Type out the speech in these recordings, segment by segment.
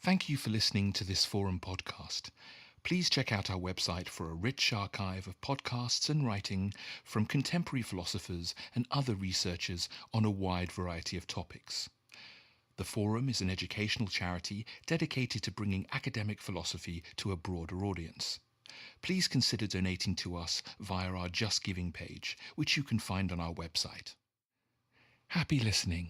Thank you for listening to this Forum podcast. Please check out our website for a rich archive of podcasts and writing from contemporary philosophers and other researchers on a wide variety of topics. The Forum is an educational charity dedicated to bringing academic philosophy to a broader audience. Please consider donating to us via our Just Giving page, which you can find on our website. Happy listening.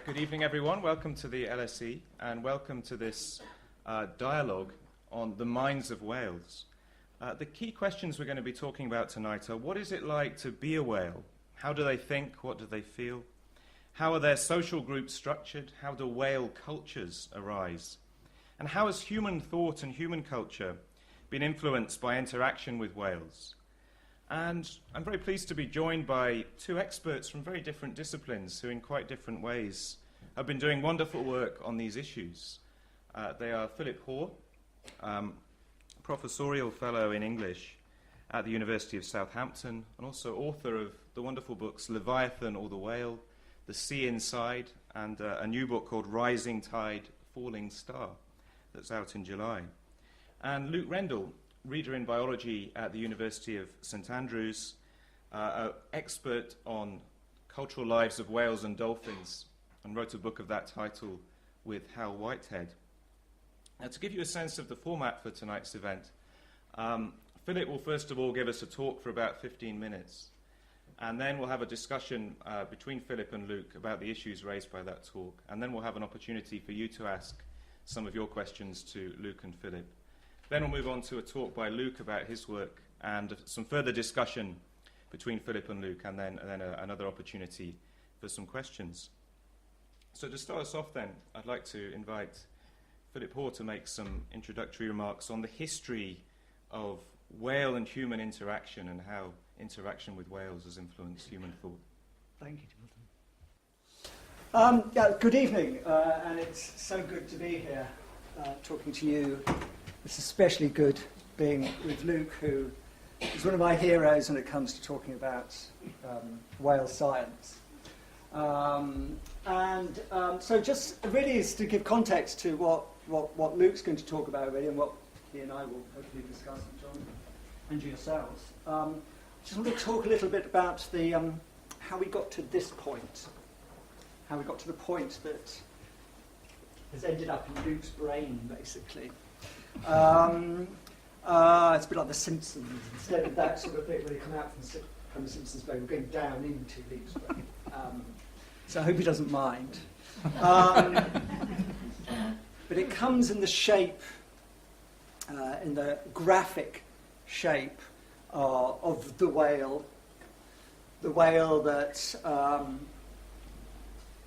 Good evening, everyone. Welcome to the LSE, and welcome to this dialogue on the minds of whales. The key questions we're going to be talking about tonight are: what is it like to be a whale? How do they think? What do they feel? How are their social groups structured? How do whale cultures arise? And how has human thought and human culture been influenced by interaction with whales? And I'm very pleased to be joined by two experts from very different disciplines who in quite different ways have been doing wonderful work on these issues. They are Philip Hoare, Professorial Fellow in English at the University of Southampton, and also author of the wonderful books Leviathan or the Whale, The Sea Inside, and a new book called Rising Tide, Falling Star that's out in July. And Luke Rendell, reader in biology at the University of St Andrews, an expert on cultural lives of whales and dolphins, and wrote a book of that title with Hal Whitehead. Now, to give you a sense of the format for tonight's event, Philip will first of all give us a talk for about 15 minutes, and then we'll have a discussion between Philip and Luke about the issues raised by that talk, and then we'll have an opportunity for you to ask some of your questions to Luke and Philip. Then we'll move on to a talk by Luke about his work and some further discussion between Philip and Luke, and then another opportunity for some questions. So to start us off then, I'd like to invite Philip Hoare to make some introductory remarks on the history of whale and human interaction and how interaction with whales has influenced human thought. Thank you, Jonathan. Good evening, and it's so good to be here talking to you. It's especially good being with Luke, who is one of my heroes when it comes to talking about whale science. So just really is to give context to what Luke's going to talk about, really, and what he and I will hopefully discuss with John and yourselves. Just want to talk a little bit about the how we got to this point, how we got to the point that has ended up in Luke's brain, basically. It's a bit like The Simpsons. Instead of that sort of thing, when they come out from The Simpsons' brain, we're going down into Luke's brain. So I hope he doesn't mind. But it comes in the shape, in the graphic shape of the whale that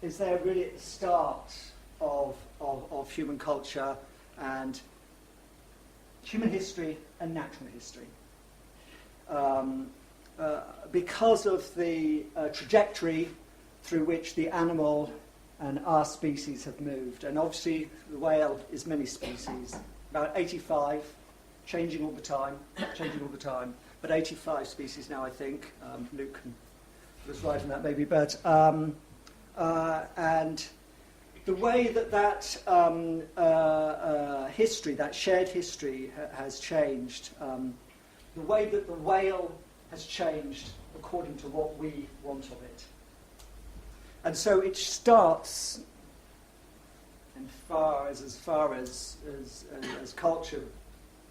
is there really at the start of human culture and human history and natural history. Because of the trajectory through which the animal and our species have moved. And obviously the whale is many species, about 85, changing all the time, but 85 species now, I think. Luke was right on that maybe, but and the way that history, that shared history, has changed, the way that the whale has changed according to what we want of it. And so it starts, as far as culture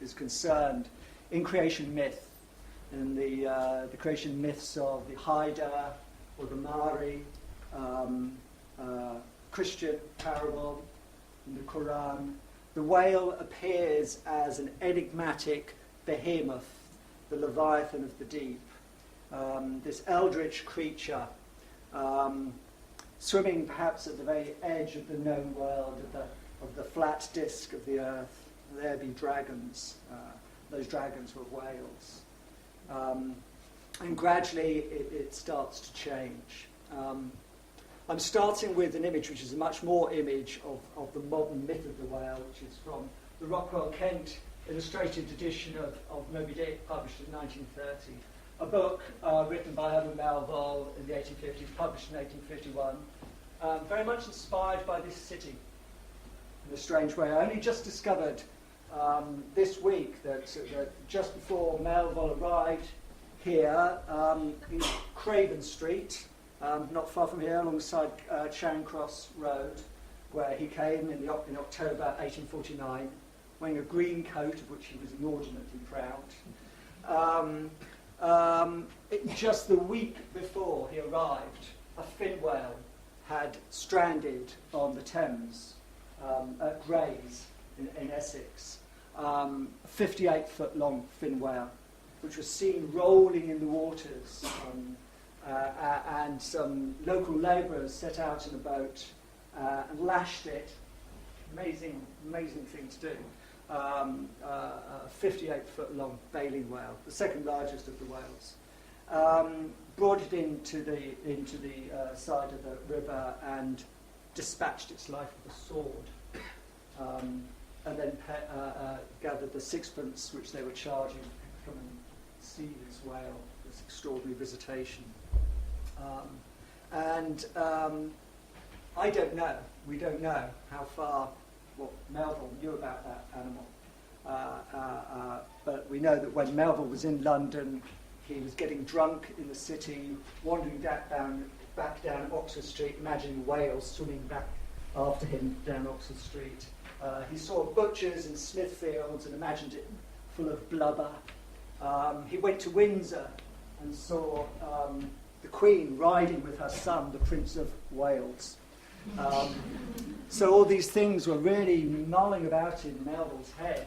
is concerned, in creation myth, in the creation myths of the Haida or the Maori, Christian parable in the Quran. The whale appears as an enigmatic behemoth, the Leviathan of the deep, this eldritch creature, swimming perhaps at the very edge of the known world, of the flat disk of the earth. There be dragons. Those dragons were whales. And gradually it starts to change. I'm starting with an image which is a much more image of the modern myth of the whale, which is from the Rockwell Kent illustrated edition of Moby Dick, published in 1930. A book written by Herman Melville in the 1850s, published in 1851, very much inspired by this city in a strange way. I only just discovered this week that just before Melville arrived here in Craven Street, not far from here, alongside Charing Cross Road, where he came in October 1849, wearing a green coat, of which he was inordinately proud. Just the week before he arrived, a fin whale had stranded on the Thames at Grays in Essex, a 58-foot long fin whale, which was seen rolling in the waters, and some local labourers set out in a boat and lashed it. Amazing thing to do. A 58-foot long baleen whale, the second largest of the whales. Brought it into the side of the river and dispatched its life with a sword, and then gathered the sixpence which they were charging to come and see this whale, this extraordinary visitation. I don't know, we don't know how far what Melville knew about that animal. But we know that when Melville was in London, he was getting drunk in the city, wandering back down Oxford Street, imagining whales swimming back after him down Oxford Street. He saw butchers in Smithfields and imagined it full of blubber. He went to Windsor and saw the Queen riding with her son, the Prince of Wales. So all these things were really mulling about in Melville's head.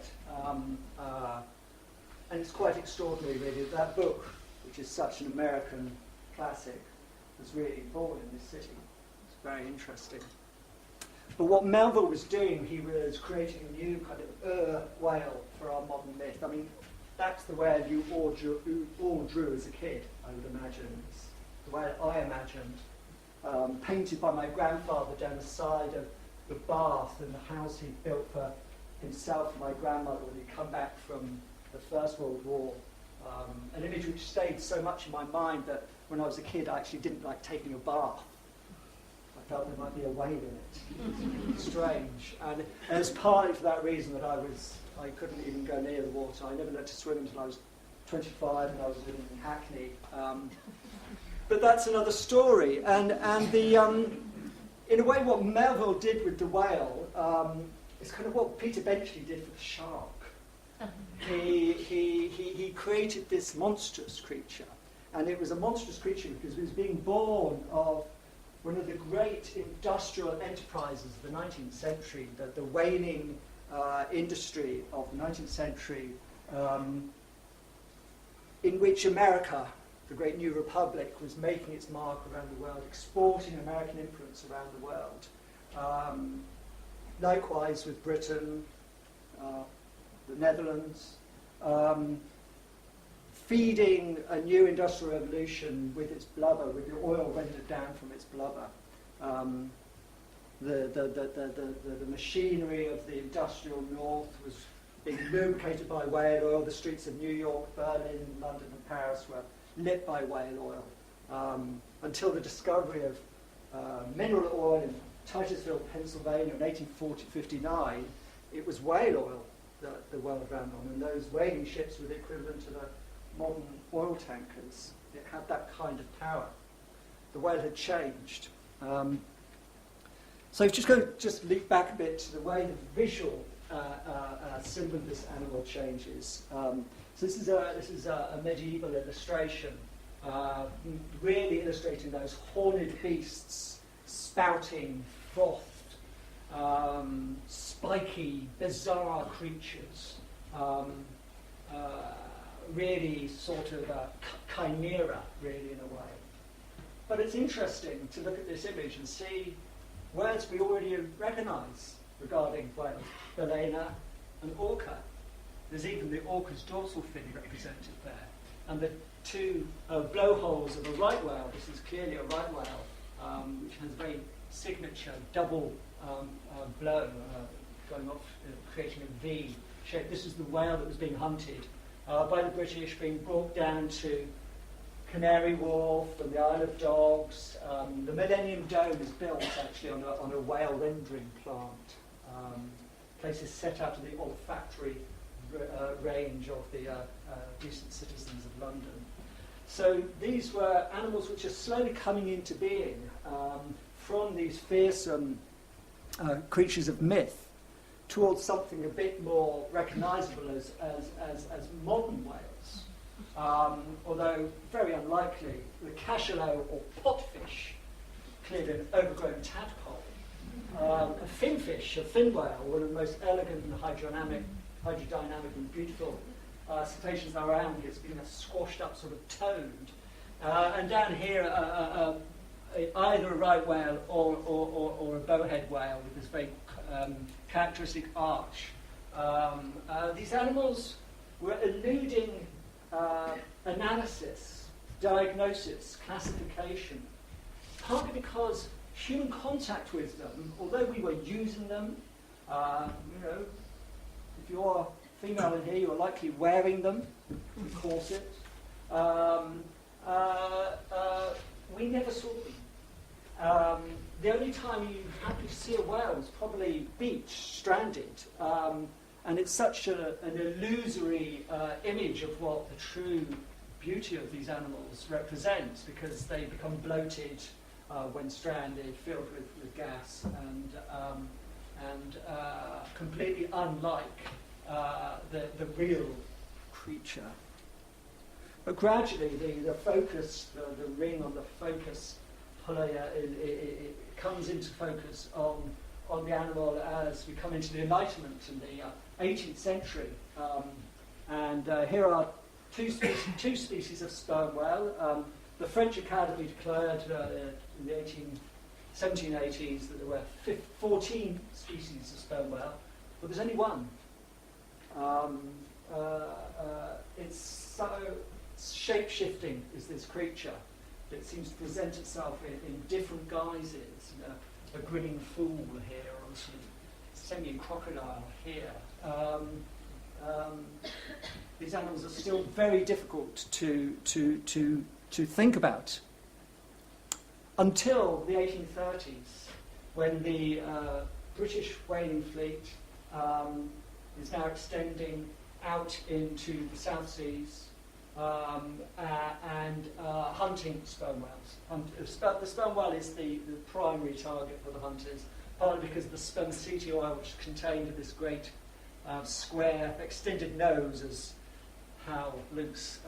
And it's quite extraordinary, really, that book, which is such an American classic, was really born in this city. It's very interesting. But what Melville was doing, he was creating a new kind of whale for our modern myth. I mean, that's the whale you all drew as a kid, I would imagine. It's the whale I imagined, painted by my grandfather down the side of the bath in the house he'd built for himself and my grandmother when he'd come back from the First World War. An image which stayed so much in my mind that when I was a kid I actually didn't like taking a bath. I felt there might be a whale in it. Strange. And it's partly for that reason that I couldn't even go near the water. I never learned to swim until I was 25 and I was living in Hackney. But that's another story. And the in a way what Melville did with the whale is kind of what Peter Benchley did for the shark. He created this monstrous creature, and it was a monstrous creature because it was being born of one of the great industrial enterprises of the 19th century, the whaling industry of the 19th century, in which America, the great new republic, was making its mark around the world, exporting American influence around the world. Likewise with Britain, the Netherlands, feeding a new industrial revolution with its blubber, with the oil rendered down from its blubber. The machinery of the industrial north was being lubricated by whale oil. The streets of New York, Berlin, London and Paris were lit by whale oil, until the discovery of mineral oil in Titusville, Pennsylvania in 1859. It was whale oil that the world ran on, and those whaling ships were the equivalent to the modern oil tankers. It had that kind of power. The whale had changed. So just leap back a bit to the way the visual symbol of this animal changes. So this is a medieval illustration, really illustrating those horned beasts spouting froth, spiky, bizarre creatures, really sort of a chimera, really, in a way. But it's interesting to look at this image and see words we already recognise regarding whales, balena and orca. There's even the orca's dorsal fin represented there. And the two blowholes of a right whale, this is clearly a right whale, which has a very signature double blow going off, creating a V shape. This is the whale that was being hunted by the British, being brought down to Canary Wharf and the Isle of Dogs. The Millennium Dome is built actually on a whale rendering plant. Places set out of the olfactory range of the decent citizens of London. So these were animals which are slowly coming into being from these fearsome creatures of myth towards something a bit more recognisable as modern whales. Although very unlikely, the cachalot or potfish, clearly an overgrown tadpole, a finfish, a fin whale, one of the most elegant and hydrodynamic and beautiful cetaceans around here. It's been a squashed up sort of toad. And down here, either a right whale or a bowhead whale with this very characteristic arch. These animals were eluding analysis, diagnosis, classification, partly because human contact with them, although we were using them, if you're female in here, you're likely wearing them, the corset. We never saw them. The only time you happen to see a whale is probably beach, stranded. And it's such an illusory image of what the true beauty of these animals represents, because they become bloated when stranded, filled with gas, and completely unlike the real creature. But gradually, the focus, the ring on the focus puller, it comes into focus on the animal as we come into the Enlightenment in the 18th century. And here are two species of sperm whale. The French Academy declared in the 1780s that there were 14 species of sperm whale, but there's only one. It's so shape-shifting is this creature. It seems to present itself in different guises. A grinning fool here, or a sort of singing crocodile here. These animals are still very difficult to think about until the 1830s, when the British whaling fleet is now extending out into the South Seas and hunting sperm whales. The sperm whale is the primary target for the hunters, partly because of the spermaceti oil, which is contained in this great square extended nose, as how Luke's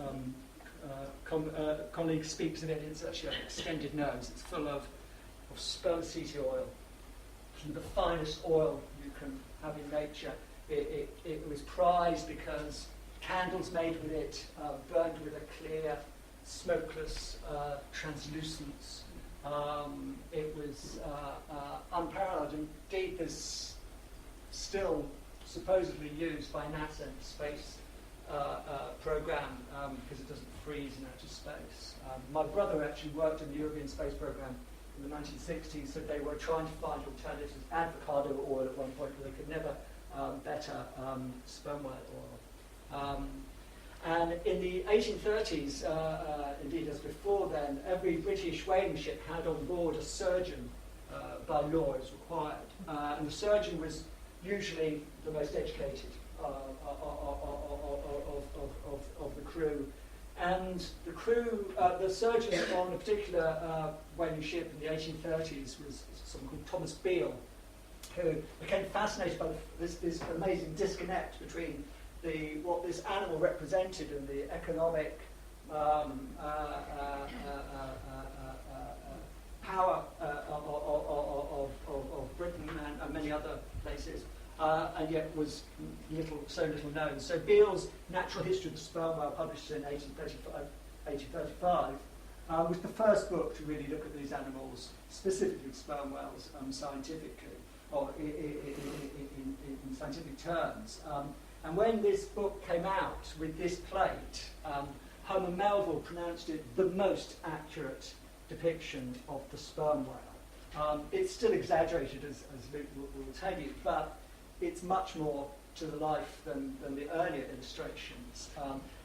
colleague speaks of it. It's actually an extended nose. It's full of spermaceti oil, the finest oil you can have in nature. It was prized because candles made with it burned with a clear, smokeless translucence. It was unparalleled. Indeed, there's still supposedly used by NASA in the space program because it doesn't freeze in outer space. My brother actually worked in the European space program in the 1960s, so they were trying to find alternatives. Avocado oil at one point, but they could never better sperm whale oil. And in the 1830s, indeed as before then, every British whaling ship had on board a surgeon by law as required. And the surgeon was usually the most educated of the crew. And the crew, the surgeon on a particular whaling ship in the 1830s was someone called Thomas Beale, who became fascinated by this amazing disconnect between what this animal represented and the economic power of Britain and many other places, and yet was so little known. So Beale's Natural History of the Sperm Whale, published in 1835, was the first book to really look at these animals, specifically sperm whales, scientifically, or in scientific terms. And when this book came out with this plate, Homer Melville pronounced it the most accurate depiction of the sperm whale. It's still exaggerated, as Luke will tell you, but it's much more to the life than the earlier illustrations.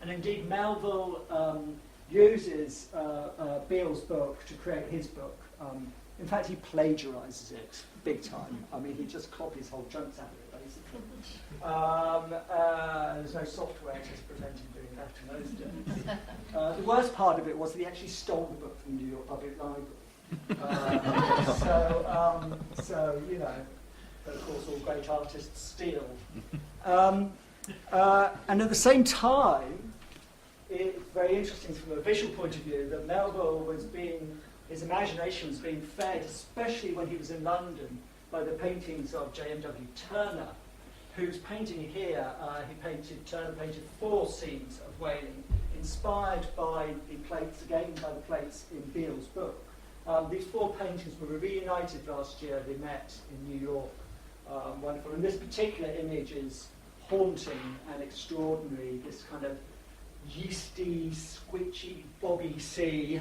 And indeed, Melville uses Beale's book to create his book. In fact, he plagiarises it big time. I mean, he just copies whole chunks out of it, basically. There's no software to prevent him doing that in those days. The worst part of it was that he actually stole the book from the New York Public Library. So, you know, but of course all great artists steal. And at the same time, it's very interesting from a visual point of view that Melville his imagination was being fed, especially when he was in London, by the paintings of J.M.W. Turner, whose painting here, Turner painted 4 scenes of whaling, inspired by the plates in Beale's book. These 4 paintings were reunited last year. They met in New York. Wonderful. And this particular image is haunting and extraordinary, this kind of yeasty, squitchy, boggy sea,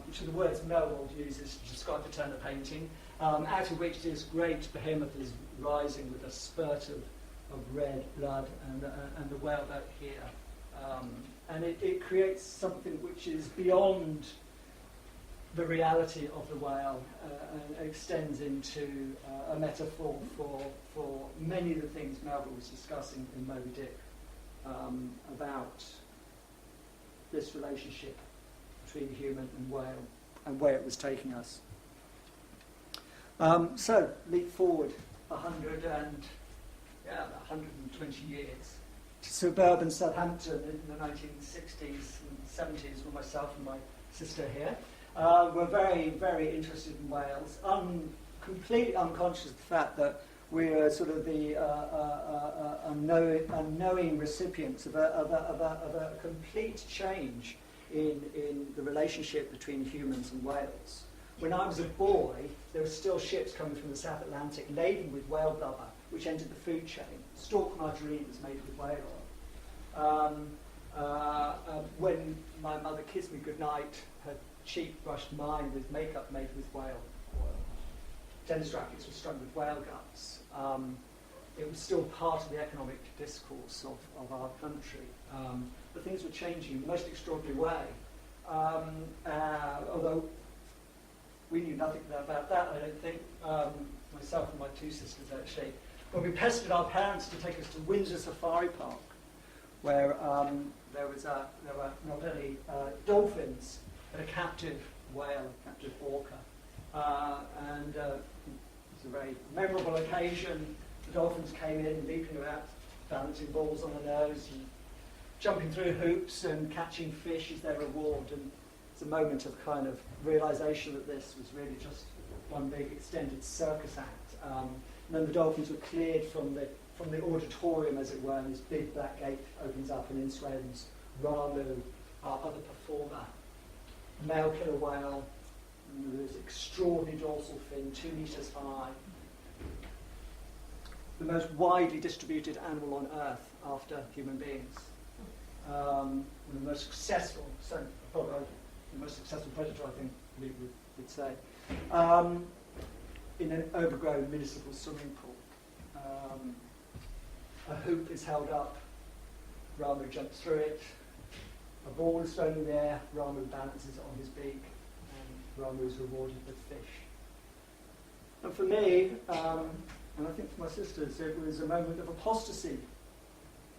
which are the words Melville uses to describe the Turner painting, out of which this great behemoth is rising with a spurt of red blood and the whaleboat here. And it creates something which is beyond the reality of the whale and extends into a metaphor for many of the things Melville was discussing in Moby Dick about this relationship between human and whale and where it was taking us. So, leap forward 120 years to suburban Southampton in the 1960s and 70s with myself and my sister here. We're very, very interested in whales, completely unconscious of the fact that we're sort of the unknowing recipients of a complete change in the relationship between humans and whales. When I was a boy, there were still ships coming from the South Atlantic laden with whale blubber, which entered the food chain. Stork margarine was made with whale oil. When my mother kissed me goodnight, her cheek brushed mine with makeup made with whale oil. Tennis rackets were strung with whale guts. It was still part of the economic discourse of our country. But things were changing in the most extraordinary way. Although we knew nothing about that, I don't think. Myself and my 2 sisters, actually. But we pestered our parents to take us to Windsor Safari Park, where there were not only dolphins, but a captive whale, a captive orca. And it was a very memorable occasion. The dolphins came in, leaping about, balancing balls on the nose, and jumping through hoops and catching fish as their reward. And it's a moment of kind of realization that this was really just one big extended circus act. And then the dolphins were cleared from the auditorium, as it were, and this big black gate opens up, and in swims Ramu, our other performer, male killer whale, and this extraordinary dorsal fin, 2 meters high, the most widely distributed animal on Earth after human beings, and the most successful, the most successful predator, I think we would say, in an overgrown municipal swimming pool. A hoop is held up, Ramu jumps through it, a ball is thrown in the air, Ramu balances it on his beak, and Ramu is rewarded with fish. And for me, and I think for my sisters, it was a moment of apostasy.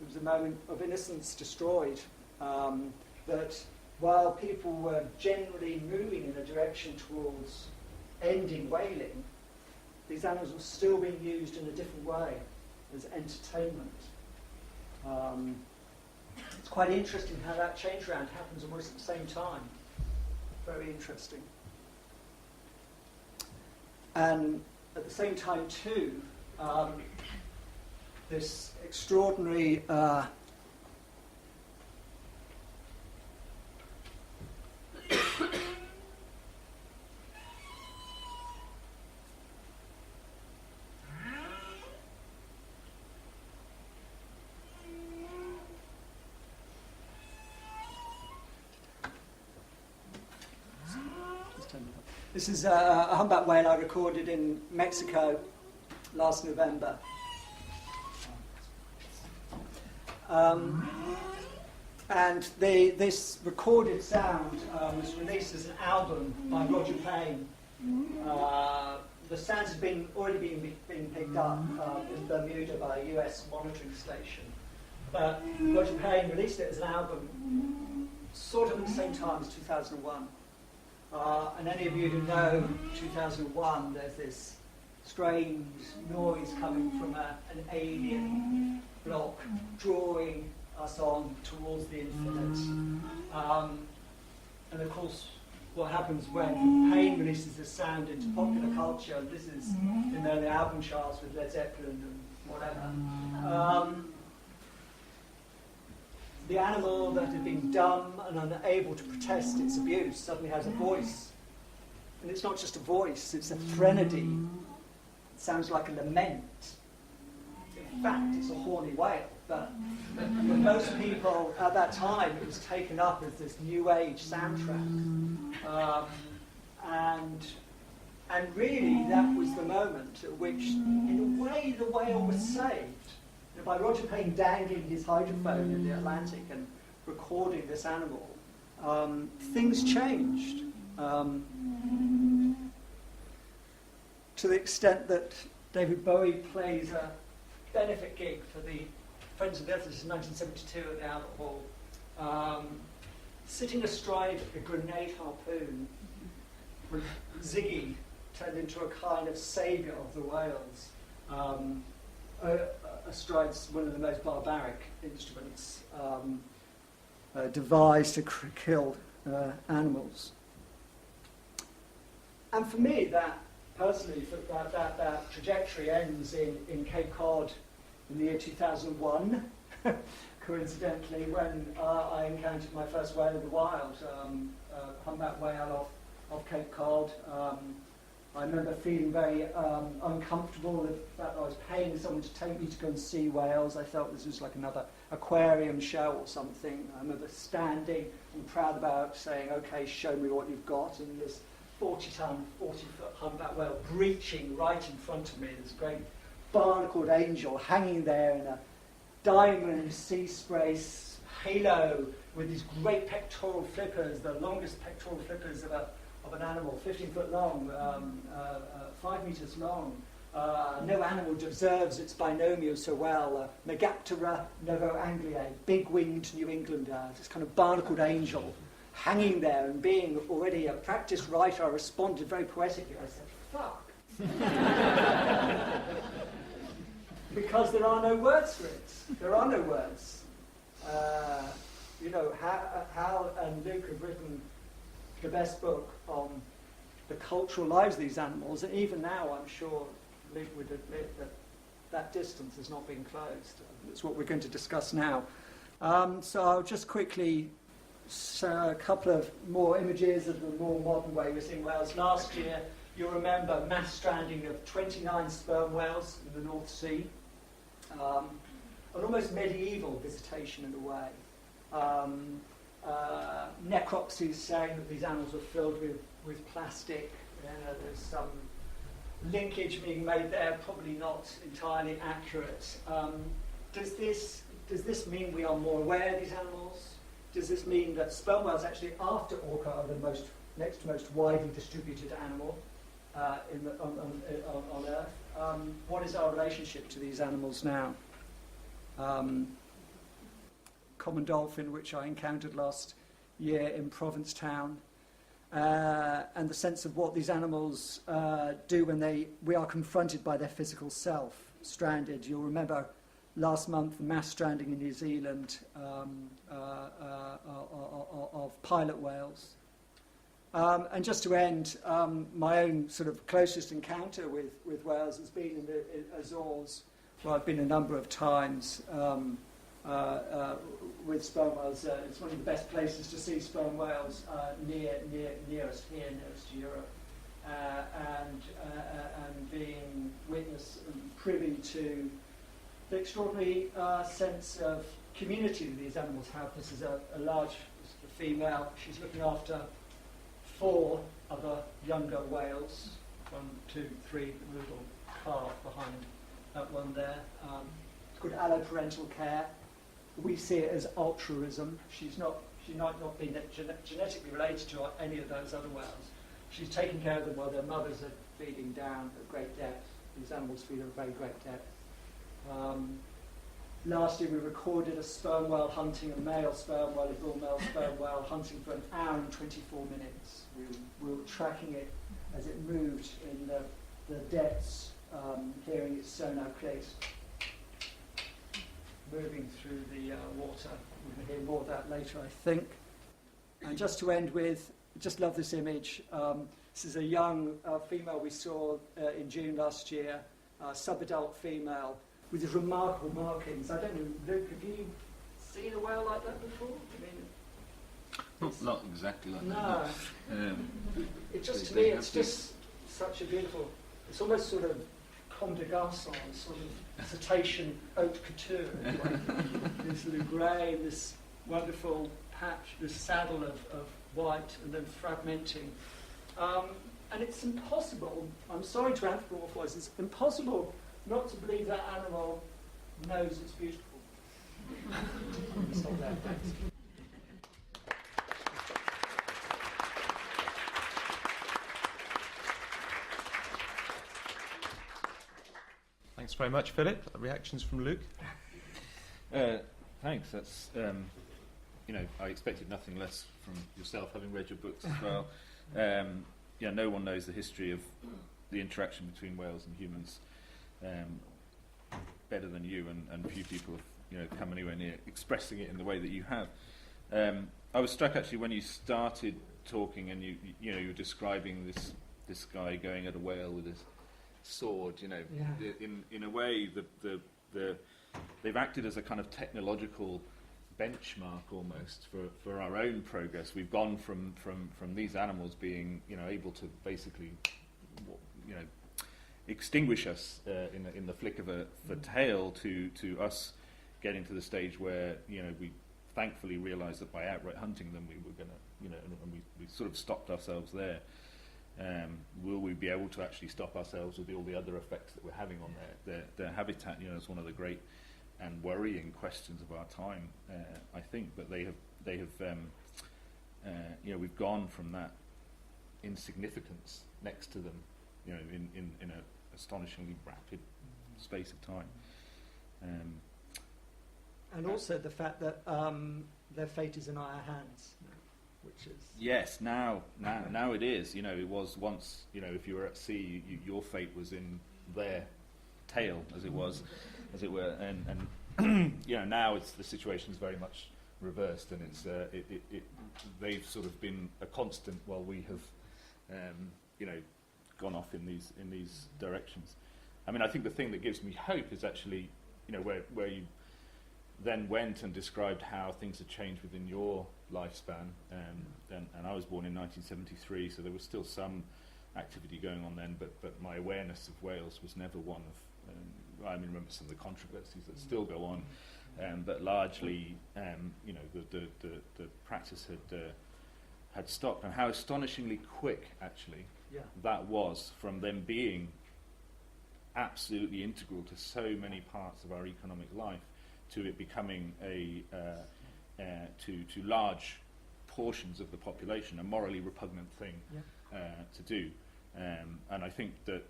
It was a moment of innocence destroyed. That while people were generally moving in a direction towards ending whaling, these animals were still being used in a different way, as entertainment. It's quite interesting how that change around happens almost at the same time. Very interesting. And at the same time too, this extraordinary This is a humpback whale I recorded in Mexico last November. And this recorded sound was released as an album by Roger Payne. The sounds had already been picked up in Bermuda by a US monitoring station. But Roger Payne released it as an album sort of at the same time as 2001. And any of you who know 2001, there's this strange noise coming from an alien block drawing us on towards the infinite. And of course, what happens when Payne releases this sound into popular culture, and this is in the early album charts with Led Zeppelin and whatever, the animal that had been dumb and unable to protest its abuse suddenly has a voice. And it's not just a voice, it's a threnody. It sounds like a lament. In fact, it's a horny wail. But for most people at that time, it was taken up as this new age soundtrack. And really, that was the moment at which, in a way, the whale was saved. By Roger Payne dangling his hydrophone in the Atlantic and recording this animal, things changed. To the extent that David Bowie plays a benefit gig for the Friends of the Earth, this is 1972 at the Albert Hall, sitting astride a grenade harpoon, Ziggy turned into a kind of saviour of the whales. Astride one of the most barbaric instruments devised to kill animals. And for me, that personally, that trajectory ends in Cape Cod in the year 2001, coincidentally, when I encountered my first whale in the wild, humpback whale off Cape Cod. I remember feeling very uncomfortable with the fact that I was paying someone to take me to go and see whales. I felt this was like another aquarium show or something. I remember standing and proud about saying, okay, show me what you've got. And this 40-ton, 40-foot humpback whale breaching right in front of me, this great barnacled angel hanging there in a diamond sea spray halo with these great pectoral flippers, the longest pectoral flippers of an animal, 15 foot long, 5 meters long. No animal deserves its binomial so well. Megaptera novoangliae, big-winged New Englander, this kind of barnacled angel hanging there, and being already a practiced writer, I responded very poetically. I said, fuck. Because there are no words for it. There are no words. Hal and Luke have written the best book on the cultural lives of these animals, and even now I'm sure Luke would admit that that distance has not been closed. It's what we're going to discuss now. So I'll just quickly show a couple of more images of the more modern way we're seeing whales. Last year, you'll remember mass stranding of 29 sperm whales in the North Sea. An almost medieval visitation in a way. Necropsies saying that these animals were filled with plastic. There's some linkage being made there, probably not entirely accurate. Does this mean we are more aware of these animals? Does this mean that sperm whales actually, after orca, are the next most widely distributed animal on Earth? What is our relationship to these animals now? Common dolphin, which I encountered last year in Provincetown, and the sense of what these animals do when we are confronted by their physical self, stranded. You'll remember last month the mass stranding in New Zealand of pilot whales. And just to end, my own sort of closest encounter with whales has been in the Azores, where I've been a number of times with sperm whales. It's one of the best places to see sperm whales nearest to Europe, and being witness and privy to the extraordinary sense of community that these animals have. This is a large female. She's looking after 4 other younger whales. 1, 2, 3, a little calf behind that one there. It's called alloparental care. we see it as altruism. She might not be genetically related to any of those other whales. She's taking care of them while their mothers are feeding down at great depth. These animals feed at a very great depth. Last year we recorded a sperm whale hunting, a male sperm whale, a bull male sperm whale hunting for an hour and 24 minutes. We were tracking it as it moved in the depths, hearing its sonar clicks, moving through the water. We're going to hear more of that later, I think. And just to end with, just love this image. This is a young female we saw in June last year, subadult female, with these remarkable markings. I don't know, Luke, have you seen a whale like that before? I mean, not exactly like no. that. It just, to me, it's just such a beautiful, it's almost sort of comme des garçons, sort of cetacean haute couture. This little grey and this wonderful patch, this saddle of white and then fragmenting. And it's impossible, I'm sorry to anthropomorphise, it's impossible not to believe that animal knows it's beautiful. Stop there, thanks. Thanks very much, Philip. Reactions from Luke? Thanks. That's I expected nothing less from yourself, having read your books as well. No one knows the history of the interaction between whales and humans better than you, and few people have come anywhere near expressing it in the way that you have. I was struck actually when you started talking, and you were describing this guy going at a whale with his sword. In a way, they've acted as a kind of technological benchmark almost for our own progress. We've gone from these animals being able to basically extinguish us in the flick of a tail to us getting to the stage where we thankfully realised that by outright hunting them we were going to and we sort of stopped ourselves there. Will we be able to actually stop ourselves with all the other effects that we're having on their habitat? It's one of the great and worrying questions of our time, I think. But they have we've gone from that insignificance next to them, in an astonishingly rapid space of time. And also the fact that their fate is in our hands. Which is yes, now it is. It was once. If you were at sea, your fate was in their tail, as it were. And now the situation's very much reversed, and it's they've sort of been a constant while we have gone off in these directions. I mean, I think the thing that gives me hope is actually where you then went and described how things had changed within your lifespan, and I was born in 1973, so there was still some activity going on then, but my awareness of whales was never one of, I remember some of the controversies that still go on, but largely, the practice had stopped, and how astonishingly quick, actually, that was from them being absolutely integral to so many parts of our economic life, to it becoming to large portions of the population a morally repugnant thing to do, and I think that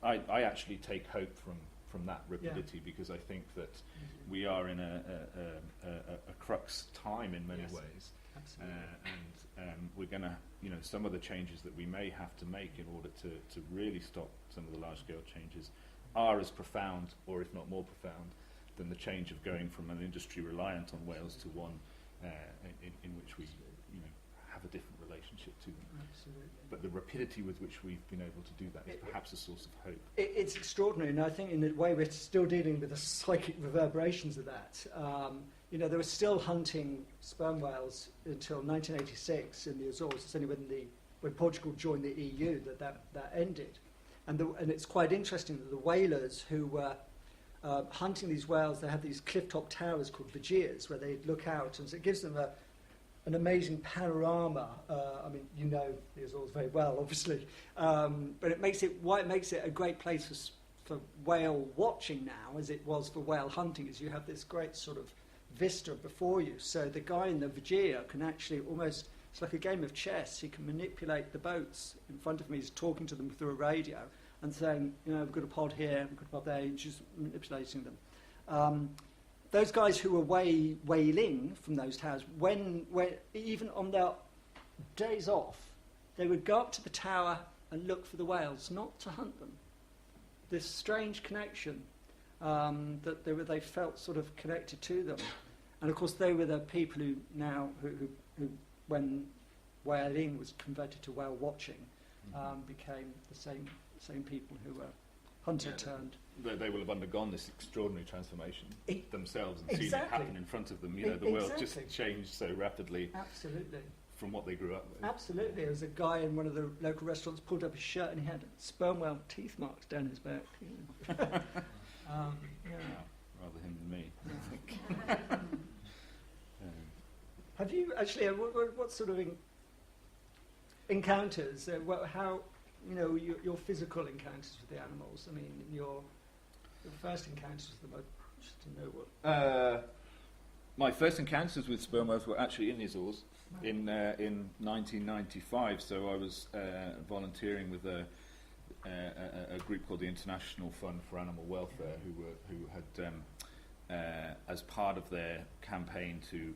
I actually take hope from that rapidity, because I think that we are in a crux time in many ways, and we're going to some of the changes that we may have to make in order to really stop some of the large scale changes are as profound, or if not more profound, than the change of going from an industry reliant on whales to one in which we have a different relationship to them. Absolutely. But the rapidity with which we've been able to do that is perhaps a source of hope. It's extraordinary, and I think in a way we're still dealing with the psychic reverberations of that. They were still hunting sperm whales until 1986 in the Azores. It's only when Portugal joined the EU that ended. And it's quite interesting that the whalers who were hunting these whales, they have these cliff-top towers called vigias, where they look out, and so it gives them an amazing panorama. The Azores very well, obviously, but it makes it a great place for whale watching now, as it was for whale hunting, is you have this great sort of vista before you. So the guy in the Vigia can actually almost, it's like a game of chess. He can manipulate the boats in front of me. He's talking to them through a radio and saying, we've got a pod here, we've got a pod there, and just manipulating them. Those guys who were whaling from those towers, when even on their days off, they would go up to the tower and look for the whales, not to hunt them. This strange connection that they felt sort of connected to them. And of course they were the people who when whaling was converted to whale watching, became the same people who were hunter turned. They will have undergone this extraordinary transformation themselves and seen it Exactly. happen in front of them. The world just changed so rapidly. Absolutely. From what they grew up with. Absolutely. There was a guy in one of the local restaurants pulled up his shirt and he had sperm whale teeth marks down his back. Rather him than me, I think. Have you actually? What sort of encounters? How your physical encounters with the animals? I mean, your first encounters with them. Just to know what. My first encounters with sperm whales were actually in the Azores in 1995. So I was volunteering with a group called the International Fund for Animal Welfare, who had, as part of their campaign to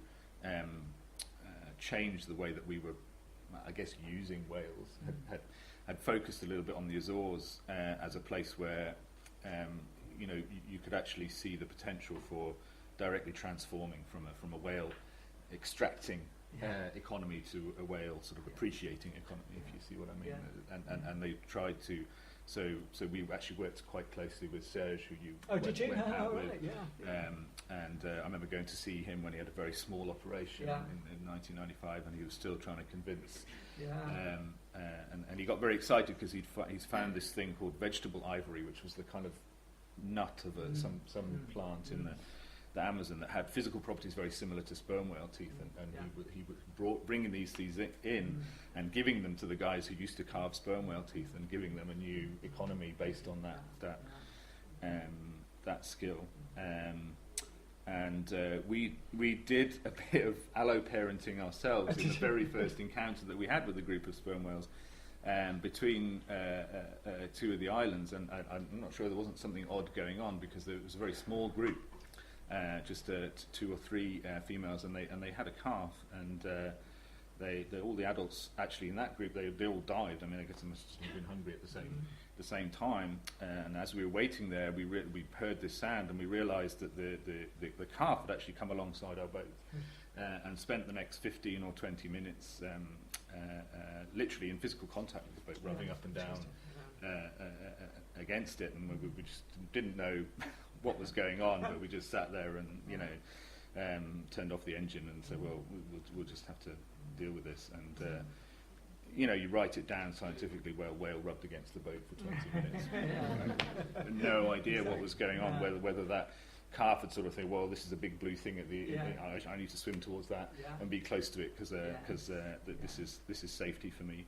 change the way that we were, I guess, using whales, had focused a little bit on the Azores as a place where you could actually see the potential for directly transforming from a whale extracting economy to a whale sort of appreciating economy, if you see what I mean. And they tried to. So we actually worked quite closely with Serge, who you went out with. Right, and I remember going to see him when he had a very small operation in 1995, and he was still trying to convince. And he got very excited because he's found this thing called vegetable ivory, which was the kind of nut of some plant in the Amazon that had physical properties very similar to sperm whale teeth, and he was bringing these in and giving them to the guys who used to carve sperm whale teeth and giving them a new economy based on that skill. And we did a bit of allo-parenting ourselves in the very first encounter that we had with a group of sperm whales between two of the islands, and I'm not sure there wasn't something odd going on because it was a very small group. Just 2 or 3 females, and they had a calf, and all the adults actually in that group they all died. I mean, I guess they must have been hungry at the same time. And as we were waiting there, we heard this sound, and we realised that the calf had actually come alongside our boat and spent the next 15 or 20 minutes literally in physical contact with the boat, rubbing up and down against it, and we just didn't know what was going on, but we just sat there and turned off the engine and said, well, we'll just have to deal with this. And you write it down scientifically, whale rubbed against the boat for 20 minutes. No idea what was going on, whether that calf had sort of think, well, this is a big blue thing at the I need to swim towards that and be close to it because this is safety for me.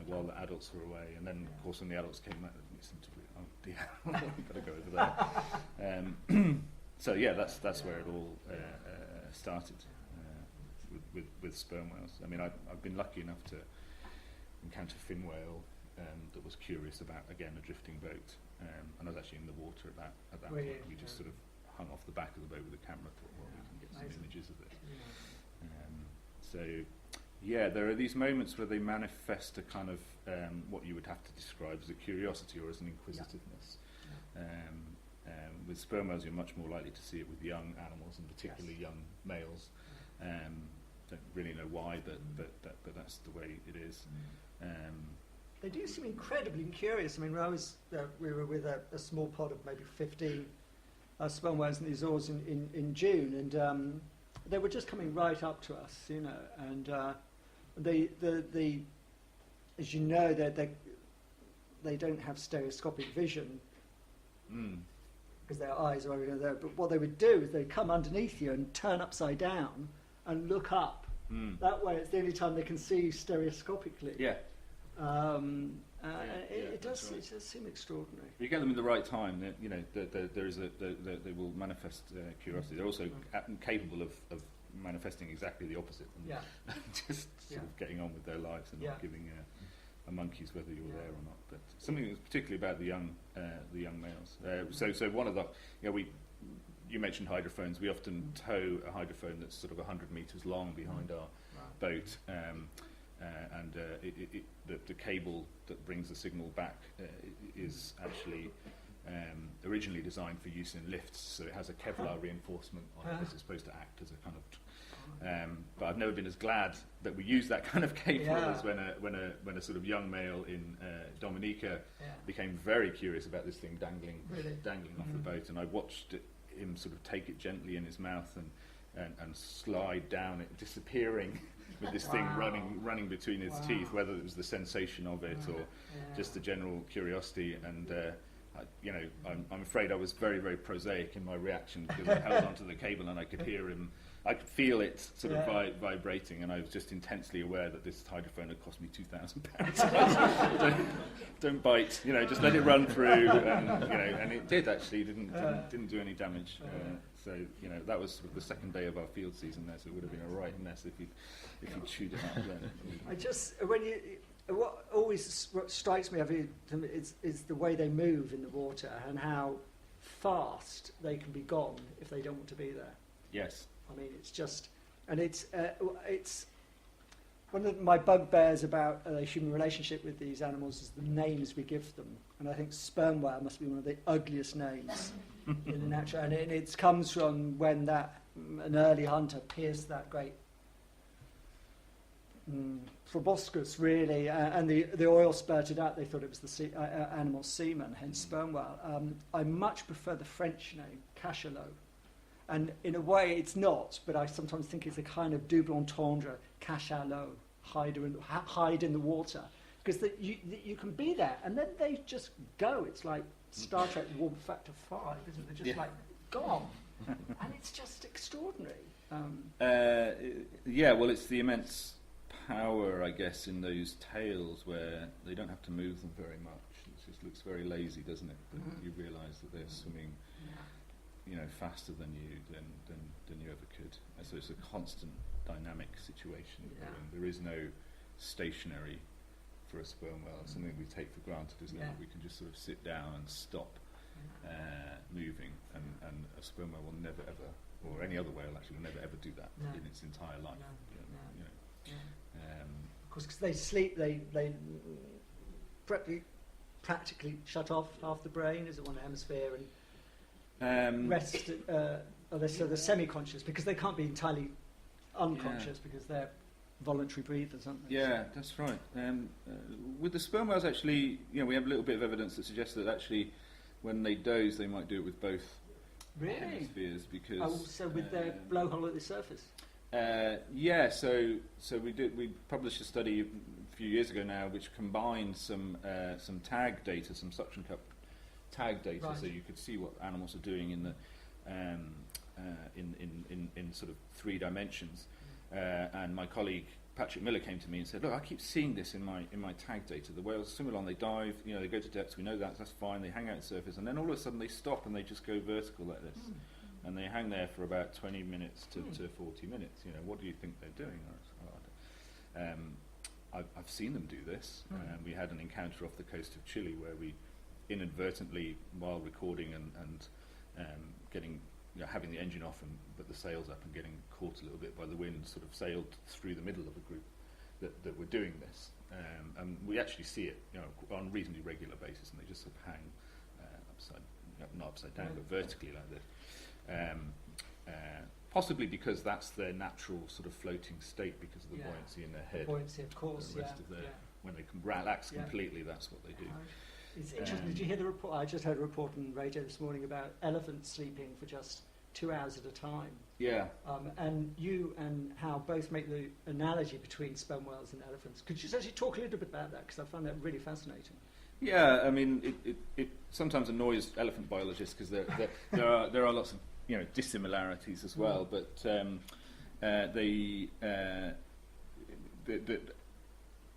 While the adults were away, and then of course when the adults came back, it seemed to be, oh dear, I've got to go over there. So that's where it all started with sperm whales. I mean, I've been lucky enough to encounter fin whale that was curious about, again, a drifting boat, and I was actually in the water at that point. We just sort of hung off the back of the boat with a camera, thought, well, we can get some images of it. There are these moments where they manifest a kind of what you would have to describe as a curiosity or as an inquisitiveness. With sperm whales, you're much more likely to see it with young animals, and particularly young males. Don't really know why, but that's the way it is. They do seem incredibly curious. I mean, we were with a small pod of maybe 15 sperm whales in the Azores in June, and they were just coming right up to us, and they as you know, they don't have stereoscopic vision because their eyes are over there. But what they would do is they'd come underneath you and turn upside down and look up. That way, it's the only time they can see stereoscopically. Yeah. It does right. seem extraordinary. If you get them in the right time, they will manifest curiosity. They're also capable of manifesting exactly the opposite, and just sort of getting on with their lives and not giving a monkeys whether you're there or not. But something that's particularly about the young males. So one of the, you mentioned hydrophones. We often tow a hydrophone that's sort of 100 metres long behind our boat, and the cable that brings the signal back is actually originally designed for use in lifts, so it has a Kevlar reinforcement on it that's supposed to act as a kind of. But I've never been as glad that we used that kind of cable as when a sort of young male in Dominica became very curious about this thing dangling off the boat, and I watched him sort of take it gently in his mouth and slide down it, disappearing with this thing running between his teeth, whether it was the sensation of it or just the general curiosity. And I'm afraid I was very, very prosaic in my reaction, because I held onto the cable and I could hear him. I could feel it sort of vibrating, and I was just intensely aware that this hydrophone had cost me £2,000. Don't bite, just let it run through, and it did actually, didn't do any damage. So that was sort of the second day of our field season there, so it would have been a right mess if you chewed it out then. What always strikes me is the way they move in the water and how fast they can be gone if they don't want to be there. Yes. I mean, it's just, and it's one of my bugbears about the human relationship with these animals is the names we give them, and I think sperm whale must be one of the ugliest names in the natural, and it comes from when an early hunter pierced that great proboscis, really, and the oil spurted out. They thought it was the animal's semen, hence sperm whale. I much prefer the French name, cachalot. And in a way, it's not, but I sometimes think it's a kind of double entendre, cachalot, hide in the water. Because you can be there, and then they just go. It's like Star Trek Warp Factor 5, isn't it? They're just like, gone. And it's just extraordinary. Well, it's the immense power, I guess, in those tails where they don't have to move them very much. It just looks very lazy, doesn't it? But you realise that they're swimming faster than you ever could. And so it's a constant dynamic situation. There is no stationary for a sperm whale. It's something we take for granted, isn't it? We can just sort of sit down and stop moving, and a sperm whale will never ever, or any other whale actually, will never ever do that in its entire life. Of course, because they sleep, they practically shut off half the brain, is it one hemisphere, and rest. So they're semi-conscious because they can't be entirely unconscious because they're voluntary breathers, aren't they? Yeah, that's right. With the sperm whales, actually, we have a little bit of evidence that suggests that actually, when they doze, they might do it with both hemispheres. Because so with their blowhole at the surface. So we published a study a few years ago now, which combined some tag data, some suction cup tag data, so you could see what animals are doing in the in sort of 3 dimensions. And my colleague Patrick Miller came to me and said, "Look, I keep seeing this in my tag data. The whales swim along, they dive, they go to depths. We know that's fine. They hang out at the surface, and then all of a sudden they stop and they just go vertical like this, and they hang there for about 20 minutes to 40 minutes. What do you think they're doing?" I've seen them do this. We had an encounter off the coast of Chile where we inadvertently, while recording and getting having the engine off and but the sails up and getting caught a little bit by the wind, sort of sailed through the middle of a group that were doing this, and we actually see it on a reasonably regular basis, and they just sort of hang not upside down but vertically like this, possibly because that's their natural sort of floating state because of the buoyancy in their head. Buoyancy, of course. The rest of their when they can relax completely, that's what they do. It's interesting. Did you hear the report? I just heard a report on the radio this morning about elephants sleeping for just 2 hours at a time. Yeah. And you and Hal both make the analogy between sperm whales and elephants. Could you actually talk a little bit about that? Because I found that really fascinating. Yeah, I mean, it sometimes annoys elephant biologists because there are lots of dissimilarities as well, but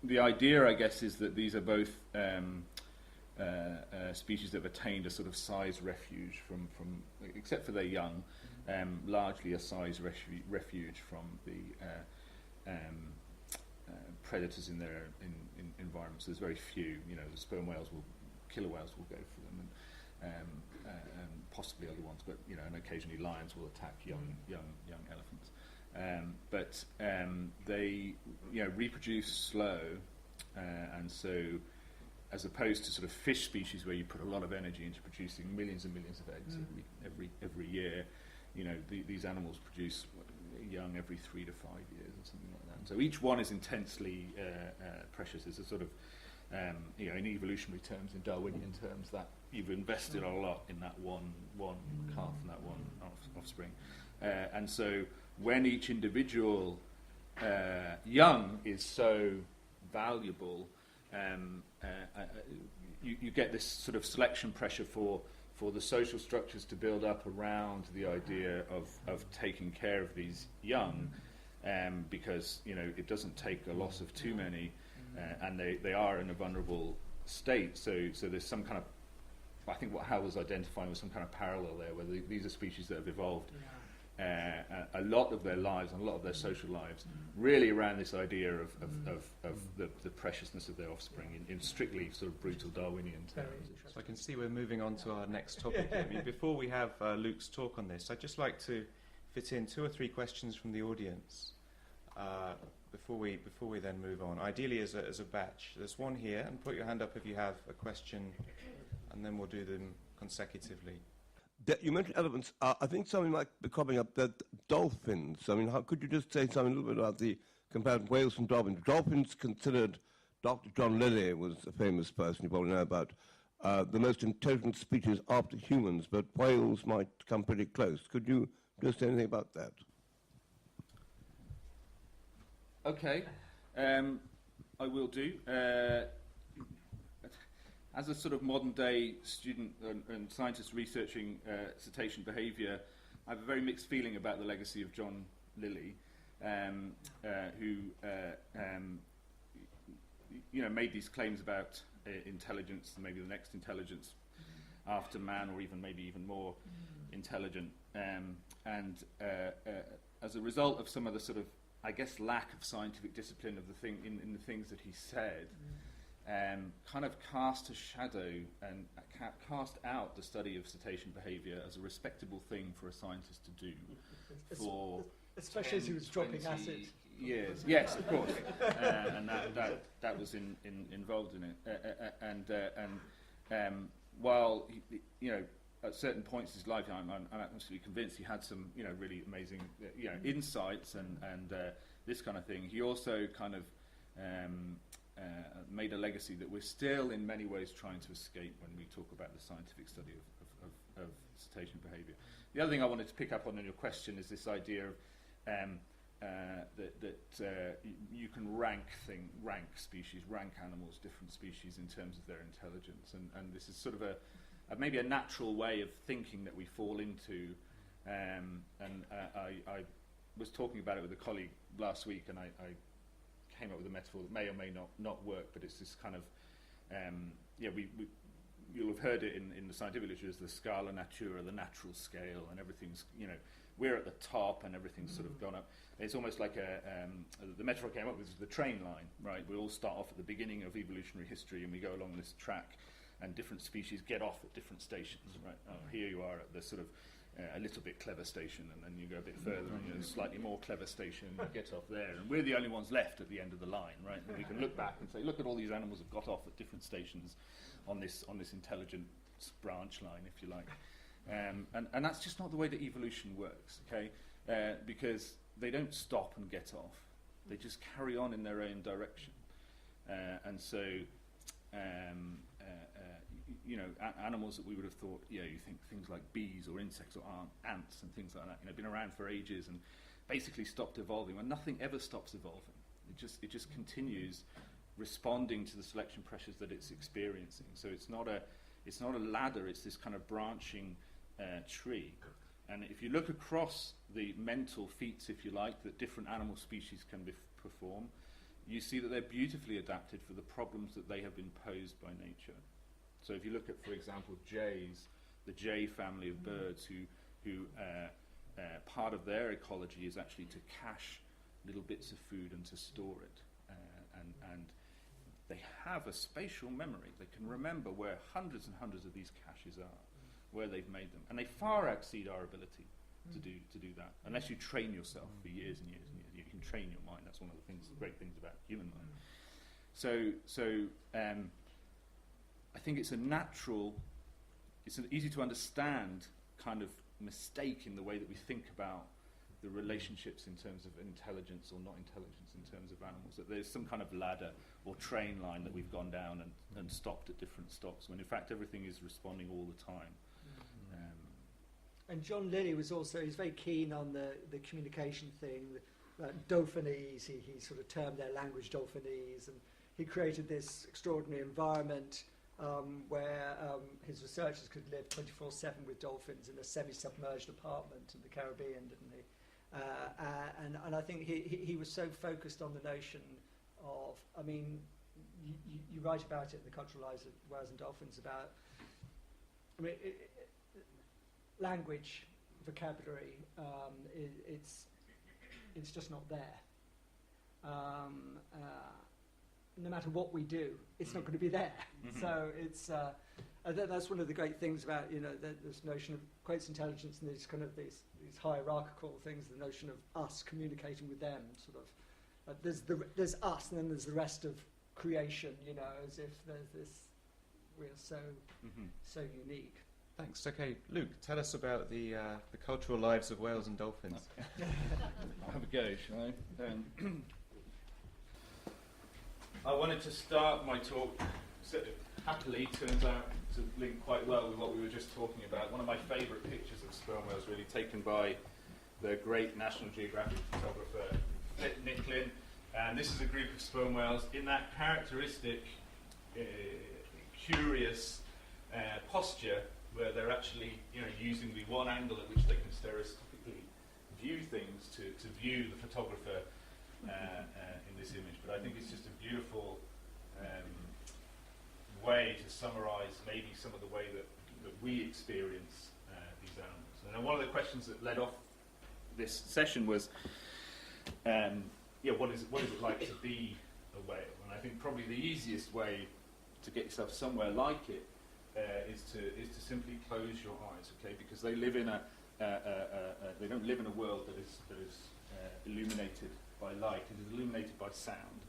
the idea, I guess, is that these are both species that have attained a sort of size refuge from except for their young, largely a size refuge from the predators in their environments. There's very few. The sperm whales killer whales will go for them, and possibly other ones, but and occasionally lions will attack young elephants. But they reproduce slow, and so as opposed to sort of fish species where you put a lot of energy into producing millions and millions of eggs every year, these animals produce young every 3 to 5 years or something like that. And so each one is intensely precious. It's a sort of in evolutionary terms, in Darwinian terms, that you've invested a lot in that one calf and that one offspring, and so when each individual young is so valuable, you get this sort of selection pressure for the social structures to build up around the idea of taking care of these young, because it doesn't take a loss of too many, and they are in a vulnerable state. So there's some kind of, I think what Hal was identifying was some kind of parallel there, where these are species that have evolved a lot of their lives and a lot of their social lives really around this idea of the preciousness of their offspring in strictly sort of brutal Darwinian terms. So I can see we're moving on to our next topic. I mean, before we have Luke's talk on this, I'd just like to fit in 2 or 3 questions from the audience before we then move on. Ideally as a batch. There's one here, and put your hand up if you have a question, and then we'll do them consecutively. You mentioned elephants. I think something might be cropping up, that dolphins. I mean, could you just say something a little bit about the comparison of whales and dolphins? Dolphins considered, Dr. John Lilly was a famous person you probably know about, the most intelligent species after humans, but whales might come pretty close. Could you just say anything about that? Okay, I will do. As a sort of modern-day student and scientist researching cetacean behaviour, I have a very mixed feeling about the legacy of John Lilly, who made these claims about intelligence, and maybe the next intelligence after man, or maybe even more intelligent. And as a result of some of the sort of, I guess, lack of scientific discipline of in the things that he said, kind of cast a shadow and cast out the study of cetacean behaviour as a respectable thing for a scientist to do for especially 10, as he was dropping acid years. Yes, of course, and that was involved in it. And while at certain points in his life, I'm absolutely convinced he had some really amazing insights and this kind of thing. He also kind of made a legacy that we're still in many ways trying to escape when we talk about the scientific study of cetacean behaviour. The other thing I wanted to pick up on in your question is this idea of that you can rank species, rank animals, different species in terms of their intelligence, and this is sort of maybe a natural way of thinking that we fall into. I was talking about it with a colleague last week, and I came up with a metaphor that may or may not work, but it's this kind of you'll have heard it in the scientific literature as the scala natura, the natural scale, and everything's we're at the top and everything's sort of gone up. It's almost like the metaphor I came up with is the train line, right? We all start off at the beginning of evolutionary history and we go along this track, and different species get off at different stations, right? Here you are at the sort of a little bit clever station, and then you go a bit further and slightly more clever station, and you get off there, and we're the only ones left at the end of the line, right? And we can look back and say, look at all these animals have got off at different stations on this intelligent branch line, if you like. And that's just not the way that evolution works, okay? Because they don't stop and get off. They just carry on in their own direction. And so animals that we would have thought, you think things like bees or insects or ants and things like that, been around for ages and basically stopped evolving. Well, nothing ever stops evolving. It just continues responding to the selection pressures that it's experiencing. So it's not a ladder. It's this kind of branching tree. And if you look across the mental feats, if you like, that different animal species can perform, you see that they're beautifully adapted for the problems that they have been posed by nature. So if you look at, for example, jays, the jay family of birds, who part of their ecology is actually to cache little bits of food and to store it. And they have a spatial memory. They can remember where hundreds and hundreds of these caches are, where they've made them. And they far exceed our ability to do that, unless you train yourself for years and years and years. You can train your mind. That's one of the great things about human mind. So I think it's an easy to understand kind of mistake in the way that we think about the relationships in terms of intelligence or not intelligence in terms of animals, that there's some kind of ladder or train line that we've gone down and stopped at different stops, when in fact everything is responding all the time. And John Lilly was also, he's very keen on the communication thing, Dolphinese, he sort of termed their language Dolphinese, and he created this extraordinary environment where his researchers could live 24/7 with dolphins in a semi-submerged apartment in the Caribbean, didn't he? And I think he was so focused on the notion of, I mean, you write about it in the Cultural Lives of Whales and Dolphins about, I mean, language, vocabulary, it's just not there. No matter what we do, it's not going to be there. So it's that's one of the great things about this notion of Quote's intelligence and these kind of these hierarchical things. The notion of us communicating with them, sort of. There's us, and then there's the rest of creation. As if there's this. We're so unique. Thanks. Okay, Luke, tell us about the cultural lives of whales and dolphins. I'll have a go, shall I? I wanted to start my talk, so happily turns out to link quite well with what we were just talking about. One of my favourite pictures of sperm whales, really, taken by the great National Geographic photographer Philip Nicklin. And this is a group of sperm whales in that characteristic, curious posture where they're actually using the one angle at which they can stereoscopically view things to view the photographer in this image. But I think it's just a beautiful way to summarise maybe some of the way that we experience these animals. And then one of the questions that led off this session was, what is it like to be a whale? And I think probably the easiest way to get yourself somewhere like it is to simply close your eyes, okay? Because they live in they don't live in a world that is illuminated by light. It is illuminated by sound.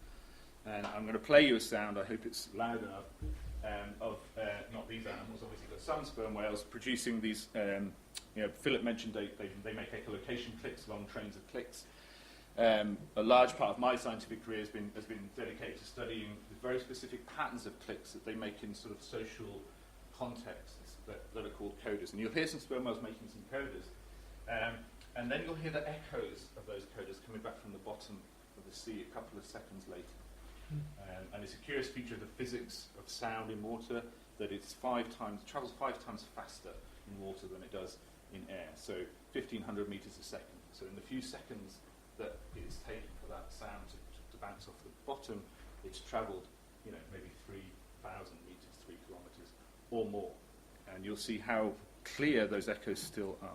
And I'm going to play you a sound. I hope it's loud enough. Of not these animals, obviously, but some sperm whales producing these. Philip mentioned they make echolocation clicks, long trains of clicks. A large part of my scientific career has been dedicated to studying the very specific patterns of clicks that they make in sort of social contexts that are called codas. And you'll hear some sperm whales making some codas. And then you'll hear the echoes of those codas coming back from the bottom of the sea a couple of seconds later. And it's a curious feature of the physics of sound in water that it travels 5 times faster in water than it does in air. So 1,500 meters a second. So in the few seconds that it is taken for that sound to bounce off the bottom, it's travelled, maybe 3,000 meters, 3 kilometers or more. And you'll see how clear those echoes still are.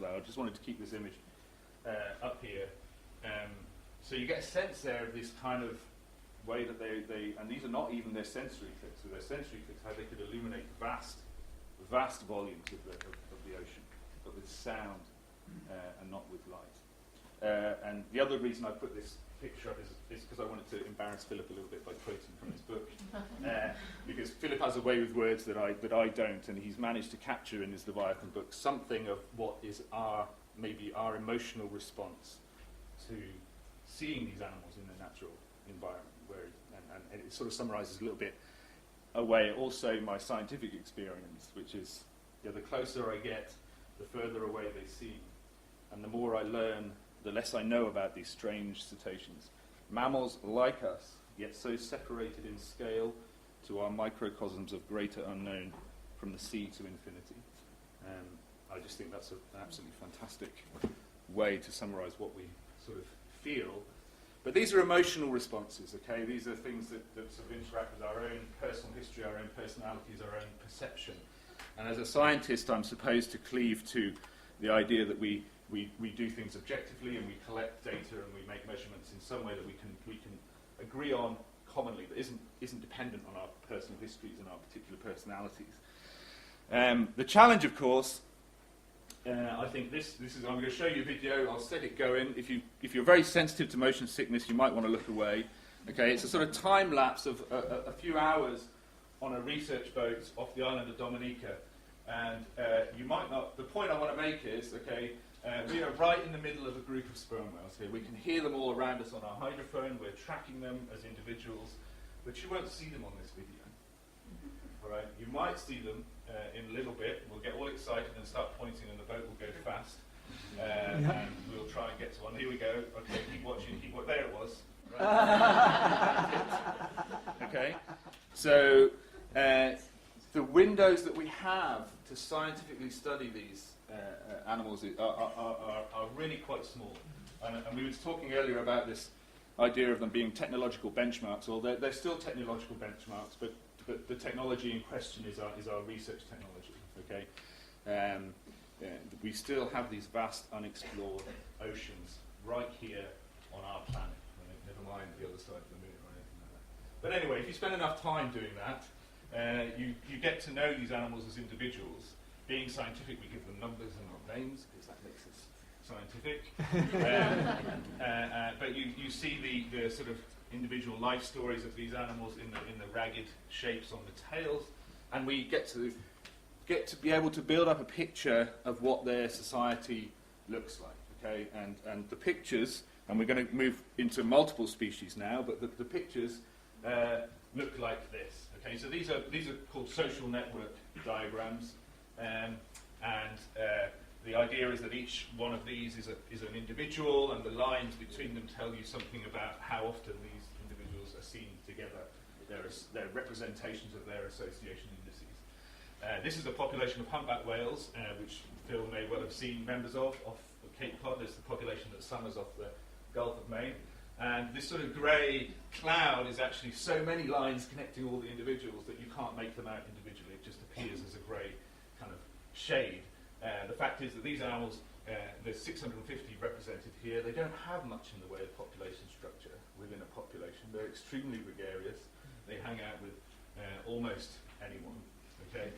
I just wanted to keep this image up here. So you get a sense there of this kind of way that they and these are not even their sensory clicks. So their sensory clicks, how they could illuminate vast volumes of the ocean, but with sound and not with light. And the other reason I put this picture up is because I wanted to embarrass Philip a little bit by quoting from his book, because Philip has a way with words that I don't, and he's managed to capture in his Leviathan book something of what is maybe our emotional response to seeing these animals in their natural environment, it sort of summarises a little bit away also my scientific experience, which is the closer I get, the further away they seem. And the more I learn, the less I know about these strange cetaceans. Mammals, like us, yet so separated in scale to our microcosms of greater unknown from the sea to infinity. I just think that's an absolutely fantastic way to summarise what we sort of feel. But these are emotional responses, okay? These are things that sort of interact with our own personal history, our own personalities, our own perception. And as a scientist, I'm supposed to cleave to the idea that we do things objectively and we collect data and we make measurements in some way that we can agree on commonly that isn't dependent on our personal histories and our particular personalities. The challenge, of course, I think this is. I'm going to show you a video. I'll set it going. If you're very sensitive to motion sickness, you might want to look away. Okay, it's a sort of time lapse of a few hours on a research boat off the island of Dominica, and you might not. The point I want to make is, okay, we are right in the middle of a group of sperm whales here. We can hear them all around us on our hydrophone. We're tracking them as individuals, but you won't see them on this video. All right, you might see them in a little bit. We'll get all excited and start pointing, and the boat will go fast. And we'll try and get to one. Here we go. Okay, keep watching. There it was. Right. Okay. So the windows that we have to scientifically study these animals are really quite small. And we were talking earlier about this idea of them being technological benchmarks. Well, they're still technological benchmarks, but the technology in question is our research technology. Okay, we still have these vast unexplored oceans right here on our planet. Right? Never mind the other side of the moon or anything like that. But anyway, if you spend enough time doing that, you get to know these animals as individuals. Being scientific, we give them numbers and not names because that makes us scientific. But you see the sort of individual life stories of these animals in the ragged shapes on the tails, and we get to be able to build up a picture of what their society looks like. Okay, and the pictures, and we're going to move into multiple species now, but the pictures look like this. Okay, so these are called social network diagrams, and the idea is that each one of these is an individual, and the lines between them tell you something about how often these individuals are seen together. They're representations of their association indices. This is a population of humpback whales, which Phil may well have seen members of off Cape Cod. There's the population that summers off the Gulf of Maine. And this sort of grey cloud is actually so many lines connecting all the individuals that you can't make them out individually. It just appears as a grey kind of shade. The fact is that these animals, there's 650 represented here. They don't have much in the way of population structure within a population. They're extremely gregarious. They hang out with almost anyone. Okay,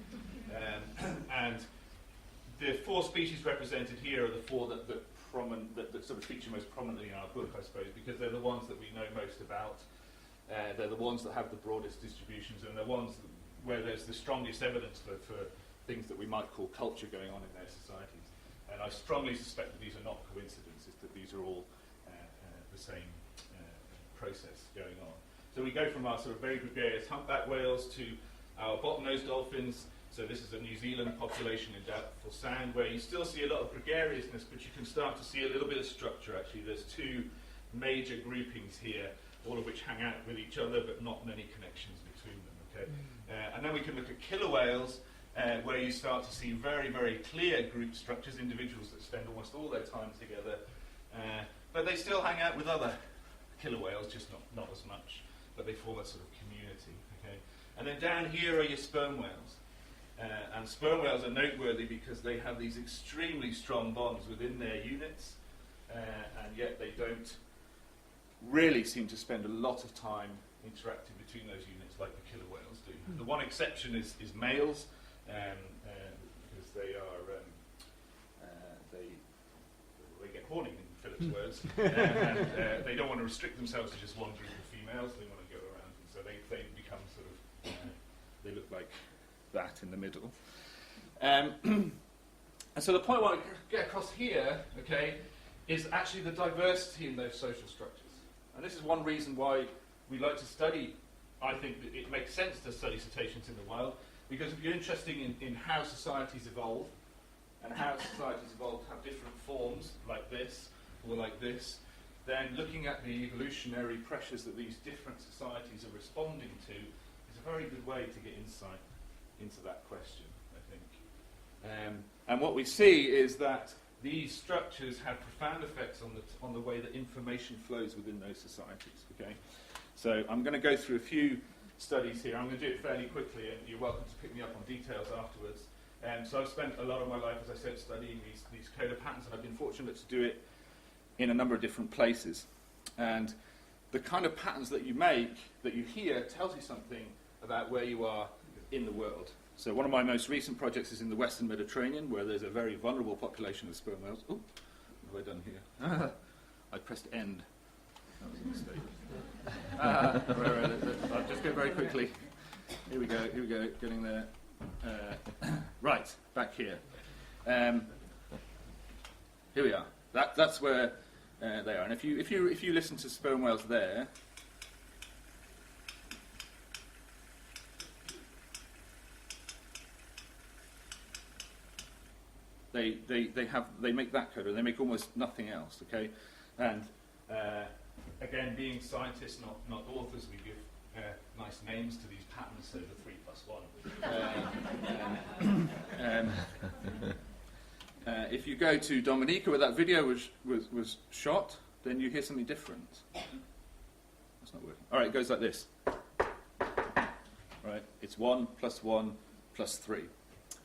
and the four species represented here are the four that sort of feature most prominently in our book, I suppose, because they're the ones that we know most about. They're the ones that have the broadest distributions, and the ones where there's the strongest evidence for things that we might call culture going on in their societies. And I strongly suspect that these are not coincidences, that these are all the same process going on. So we go from our sort of very gregarious humpback whales to our bottlenose dolphins. So this is a New Zealand population in Doubtful Sound, where you still see a lot of gregariousness, but you can start to see a little bit of structure, actually. There's two major groupings here, all of which hang out with each other, but not many connections between them. Okay, and then we can look at killer whales, where you start to see very, very clear group structures, individuals that spend almost all their time together, but they still hang out with other killer whales, just not as much, but they form a sort of community. Okay, and then down here are your sperm whales. And sperm whales are noteworthy because they have these extremely strong bonds within their units, and yet they don't really seem to spend a lot of time interacting between those units like the killer whales do. The one exception is males, because they get horny, in Philip's words, and they don't want to restrict themselves to just one group of females. They want to go around, and so they become sort of they look like that in the middle. And so the point I want to get across here, okay, is actually the diversity in those social structures. And this is one reason why we like to study I think that it makes sense to study cetaceans in the wild, because if you're interested in how societies evolve, and how societies evolve to have different forms, like this, or like this, then looking at the evolutionary pressures that these different societies are responding to is a very good way to get insight into that question, I think. And what we see is that these structures have profound effects on the way that information flows within those societies. Okay, so I'm going to go through a few studies here. I'm going to do it fairly quickly, and you're welcome to pick me up on details afterwards. So I've spent a lot of my life, as I said, studying these coda patterns, and I've been fortunate to do it in a number of different places. And the kind of patterns that you make, that you hear, tells you something about where you are in the world. So one of my most recent projects is in the Western Mediterranean, where there's a very vulnerable population of sperm whales. Oh, what have I done here? I pressed end. That was a mistake. I'll just go very quickly. Here we go, getting there. Right, back here. Here we are. That's where they are. And if you listen to sperm whales there, they make that coda. They make almost nothing else. Okay, and again, being scientists, not authors, we give nice names to these patterns. So the 3+1. If you go to Dominica, where that video was shot, then you hear something different. That's not working. All right, it goes like this. Right, it's 1 + 1 + 3.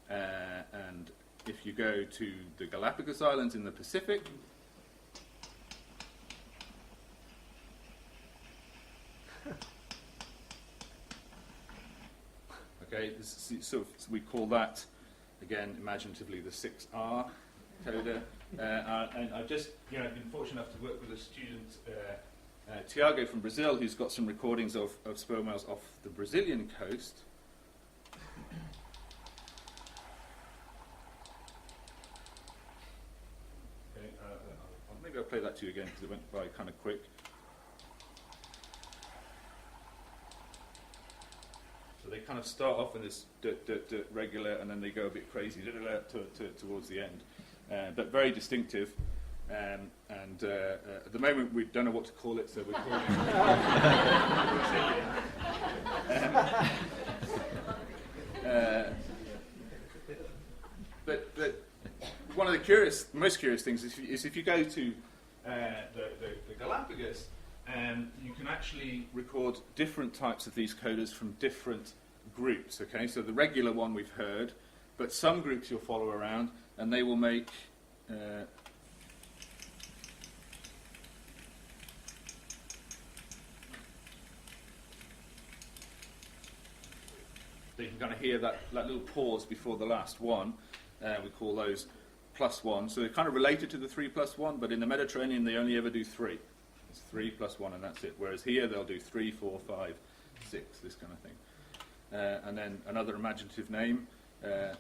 And if you go to the Galapagos Islands in the Pacific, okay, this is so we call that, again, imaginatively, the 6R coda. And I've just, been fortunate enough to work with a student, Tiago from Brazil, who's got some recordings of sperm whales off the Brazilian coast. Okay, maybe I'll play that to you again because it went by kind of quick. So they kind of start off in this regular, and then they go a bit crazy towards the end. But very distinctive. And at the moment we don't know what to call it, so we're calling it. But one of the most curious things is if you go to the Galapagos, you can actually record different types of these codas from different groups. Okay, so the regular one we've heard, but some groups you'll follow around, and they will make so you can kind of hear that little pause before the last one. We call those +1. So they're kind of related to the 3+1, but in the Mediterranean they only ever do 3. It's 3+1 and that's it. Whereas here they'll do 3, 4, 5, 6, this kind of thing. And then another imaginative name. Okay,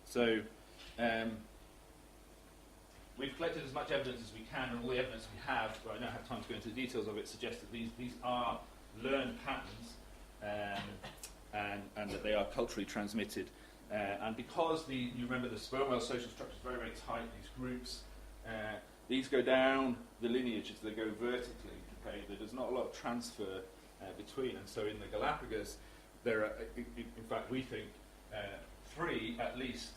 so we've collected as much evidence as we can, and all the evidence we have, but I don't have time to go into the details of it, suggests that these are learned patterns, and that they are culturally transmitted. And because you remember the sperm whale social structure is very, very tight, these groups, these go down the lineages, they go vertically. Okay, there's not a lot of transfer between, and so in the Galapagos, there are, in fact, we think 3 at least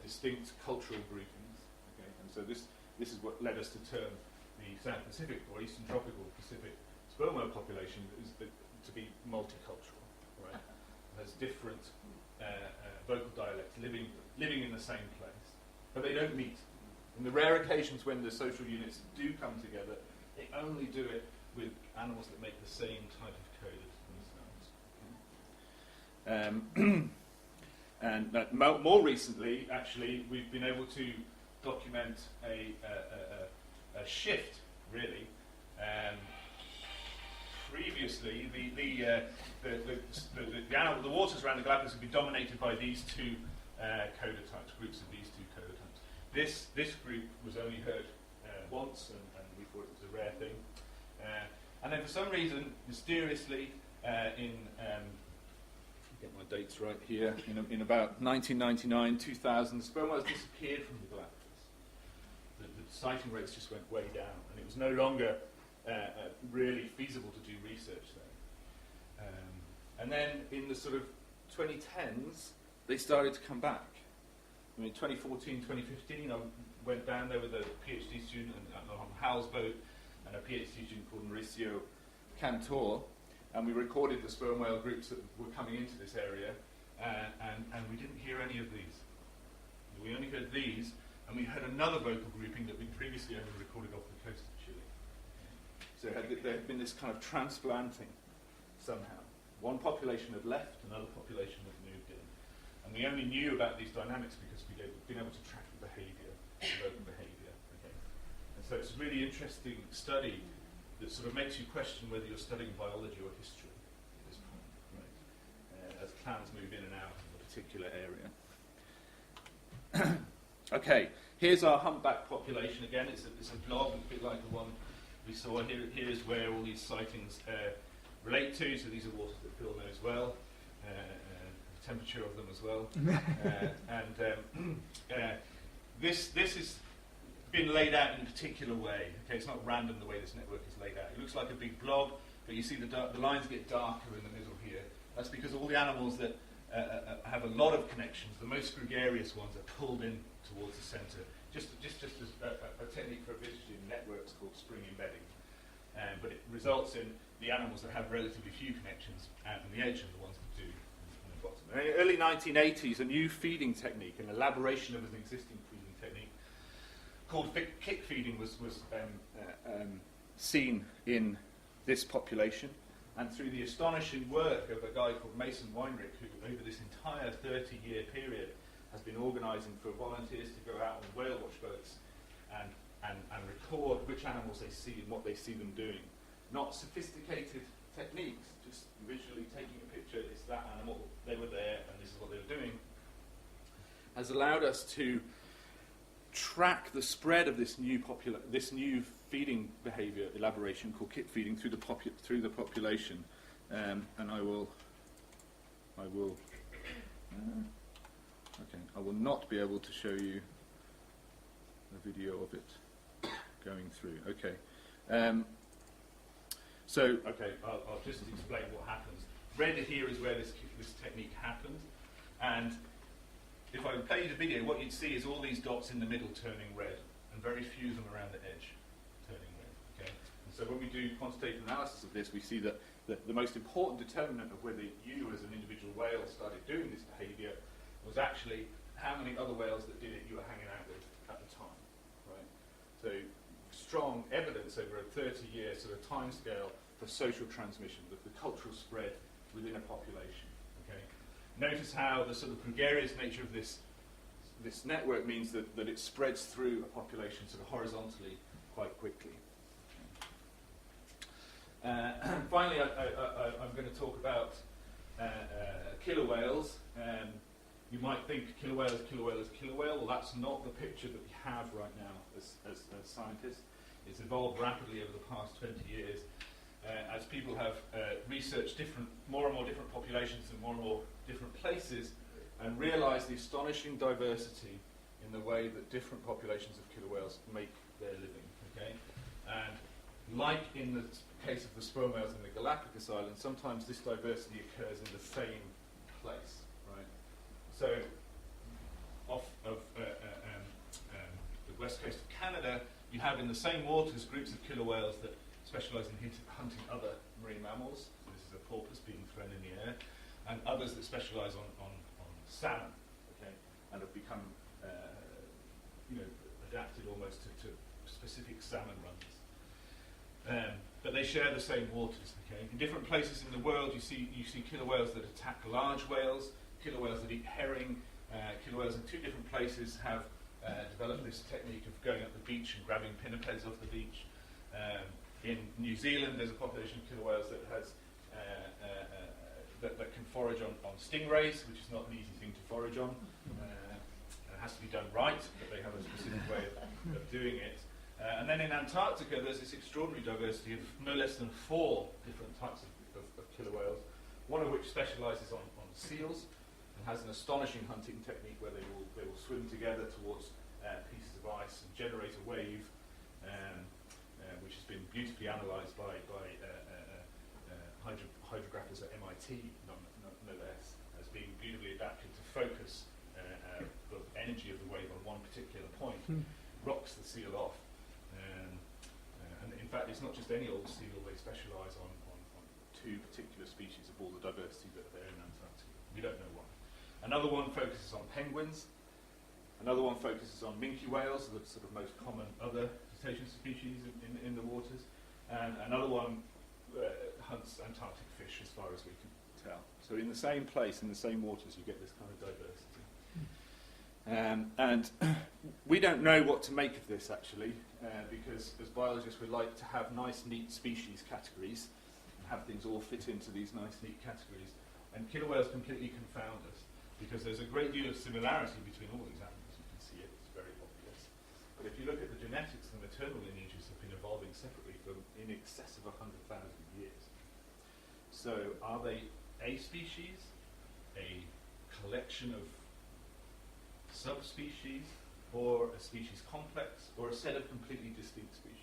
distinct cultural groupings. Okay, and so this is what led us to term the South Pacific or Eastern Tropical Pacific sperm whale population to be multicultural. Right, there's different vocal dialects living in the same place, but they don't meet. In the rare occasions when the social units do come together, they only do it with animals that make the same type of codas themselves. And more recently, actually, we've been able to document a shift, really, previously, the waters around the Galapagos would be dominated by these two codotypes, groups of these two codotypes. This group was only heard once, and we thought it was a rare thing. And then for some reason, mysteriously, get my dates right here, in about 1999, 2000, the sperm whales disappeared from the Galapagos. The sighting rates just went way down, and it was no longer really feasible to do research there. And then in the sort of 2010s, they started to come back. I mean, 2014, 2015, I went down there with a PhD student on Hal's boat and a PhD student called Mauricio Cantor, and we recorded the sperm whale groups that were coming into this area, and we didn't hear any of these. We only heard these, and we heard another vocal grouping that we previously only recorded off the coast of Chile. So there had been this kind of transplanting somehow. One population had left, another population had moved in. And we only knew about these dynamics because we'd been able to track the behaviour, the vocal behaviour. Okay? And so it's a really interesting study that sort of makes you question whether you're studying biology or history at this point, right? As clans move in and out of a particular area. Okay, here's our humpback population again. It's a blob, a bit like the one we saw. Here is where all these sightings relate to. So these are waters that Phil knows well. The temperature of them as well. This has been laid out in a particular way. Okay, it's not random the way this network is laid out. It looks like a big blob, but you see the lines get darker in the middle here. That's because all the animals that have a lot of connections, the most gregarious ones, are pulled in towards the centre. Just as a technique for envisaging networks called spring embedding. But it results in the animals that have relatively few connections out on the edge and the ones that do on the bottom. In the early 1980s, a new feeding technique, an elaboration of an existing feeding technique, called kick feeding was seen in this population. And through the astonishing work of a guy called Mason Weinrich, who over this entire 30-year period has been organising for volunteers to go out on whale watch boats and record which animals they see and what they see them doing. Not sophisticated techniques, just visually taking a picture, it's that animal, they were there, and this is what they were doing, has allowed us to track the spread of this new feeding behaviour elaboration called kit feeding through the population, and I will not be able to show you a video of it going through. Okay, I'll just explain what happens. Red here is where this technique happened, and if I play you the video, what you'd see is all these dots in the middle turning red, and very few of them around the edge turning red. Okay? And so when we do quantitative analysis of this, we see that the most important determinant of whether you as an individual whale started doing this behaviour was actually how many other whales that did it you were hanging out with at the time. Right? So strong evidence over a 30-year sort of timescale for social transmission, the cultural spread within a population. Okay? Notice how the sort of gregarious nature of this network means that it spreads through a population sort of horizontally quite quickly. Finally, I'm going to talk about killer whales. You might think killer whale is killer whale is killer whale. Well, that's not the picture that we have right now as scientists. It's evolved rapidly over the past 20 years as people have researched more and more different populations in more and more different places and realised the astonishing diversity in the way that different populations of killer whales make their living. Okay? And like in the case of the sperm whales in the Galapagos Islands, sometimes this diversity occurs in the same place. Right? So off of the west coast of Canada, you have in the same waters groups of killer whales that specialise in hunting other marine mammals. So this is a porpoise being thrown in the air, and others that specialise on salmon, okay, and have become adapted almost to specific salmon runs. But they share the same waters. Okay, in different places in the world, you see killer whales that attack large whales, killer whales that eat herring. Killer whales in two different places have developed this technique of going up the beach and grabbing pinnipeds off the beach. In New Zealand, there's a population of killer whales that has that can forage on stingrays, which is not an easy thing to forage on. It has to be done right, but they have a specific way of doing it. And then in Antarctica, there's this extraordinary diversity of no less than 4 different types of killer whales, one of which specialises on seals and has an astonishing hunting technique where they will swim together towards pieces of ice and generate a wave, which has been beautifully analysed by hydrographers at MIT, no less, as being beautifully adapted to focus the energy of the wave on one particular point, rocks the seal off. And in fact, it's not just any old seal, they specialise on 2 particular species of all the diversity that are there in Antarctica. We don't know why. Another one focuses on penguins. Another one focuses on minke whales, the sort of most common other cetacean species in the waters. And another one hunts Antarctic fish, as far as we can tell. So in the same place, in the same waters, you get this kind of diversity. And we don't know what to make of this, actually, because as biologists we like to have nice, neat species categories and have things all fit into these nice, neat categories. And killer whales completely confound us, because there's a great deal of similarity between all these animals. You can see it, it's very obvious. But if you look at the genetics, the maternal lineages have been evolving separately for in excess of 100,000 years. So are they a species, a collection of subspecies, or a species complex, or a set of completely distinct species?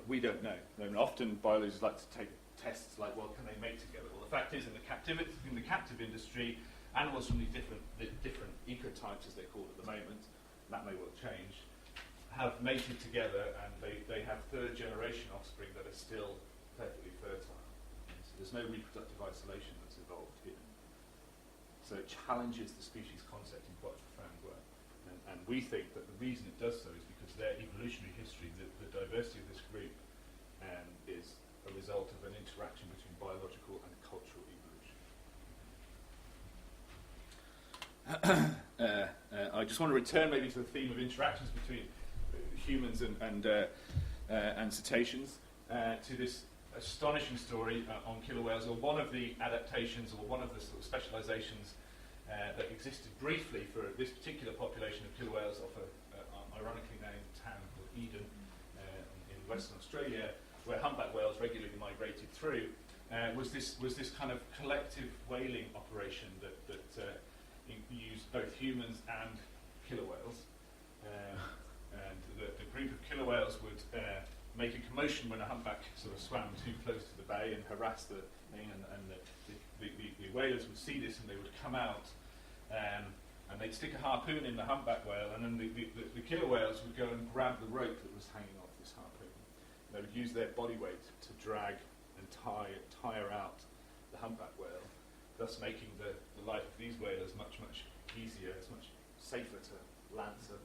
We don't know. I mean, often biologists like to take tests like, well, can they mate together? Well, the fact is, in the captive industry, animals from the different ecotypes, as they're called at the moment, that may well change, have mated together, and they have 3rd generation offspring that are still perfectly fertile. So there's no reproductive isolation that's evolved here. So it challenges the species concept in quite a profound way. And we think that the reason it does so is because their evolutionary history, the diversity of this group, is a result of an interaction between biological and cultural evolution. I just want to return maybe to the theme of interactions between humans and cetaceans, to this astonishing story on killer whales, or one of the adaptations, or one of the sort of specialisations that existed briefly for this particular population of killer whales off an ironically named town called Eden in Western Australia, where humpback whales regularly migrated through, was this kind of collective whaling operation that used both humans and killer whales. And the group of killer whales would make a commotion when a humpback sort of swam too close to the bay and harass the thing, and the whalers would see this and they would come out, and they'd stick a harpoon in the humpback whale, and then the killer whales would go and grab the rope that was hanging off this harpoon. They would use their body weight to drag and tire out the humpback whale, thus making the life of these whalers much, much easier. It's much safer to lance an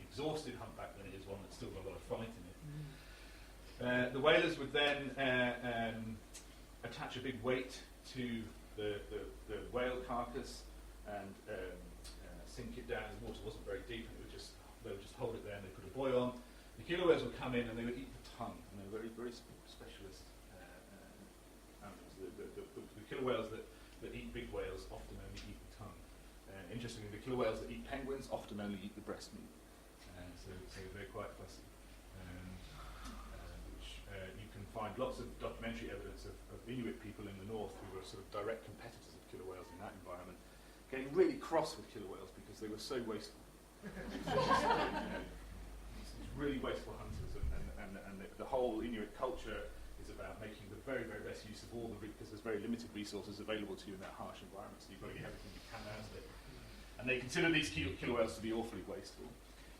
exhausted humpback than it is one that's still got a lot of fight in it. The whalers would then attach a big weight to the whale carcass and sink it down. The water wasn't very deep, and they would just hold it there and they put a buoy on. The killer whales would come in and they would eat the tongue, and they were very, very specialist animals. The killer whales that eat big whales often only eat the tongue. Interestingly, the killer whales that eat penguins often only eat the breast meat. So they're quite fussy. You can find lots of documentary evidence of Inuit people in the north who were sort of direct competitors of killer whales in that environment, getting really cross with killer whales because they were so wasteful. It's really wasteful hunters, and the whole Inuit culture is about making the very, very best use of all because there's very limited resources available to you in that harsh environment, so you've got to get everything you can out of it. And they consider these killer whales to be awfully wasteful.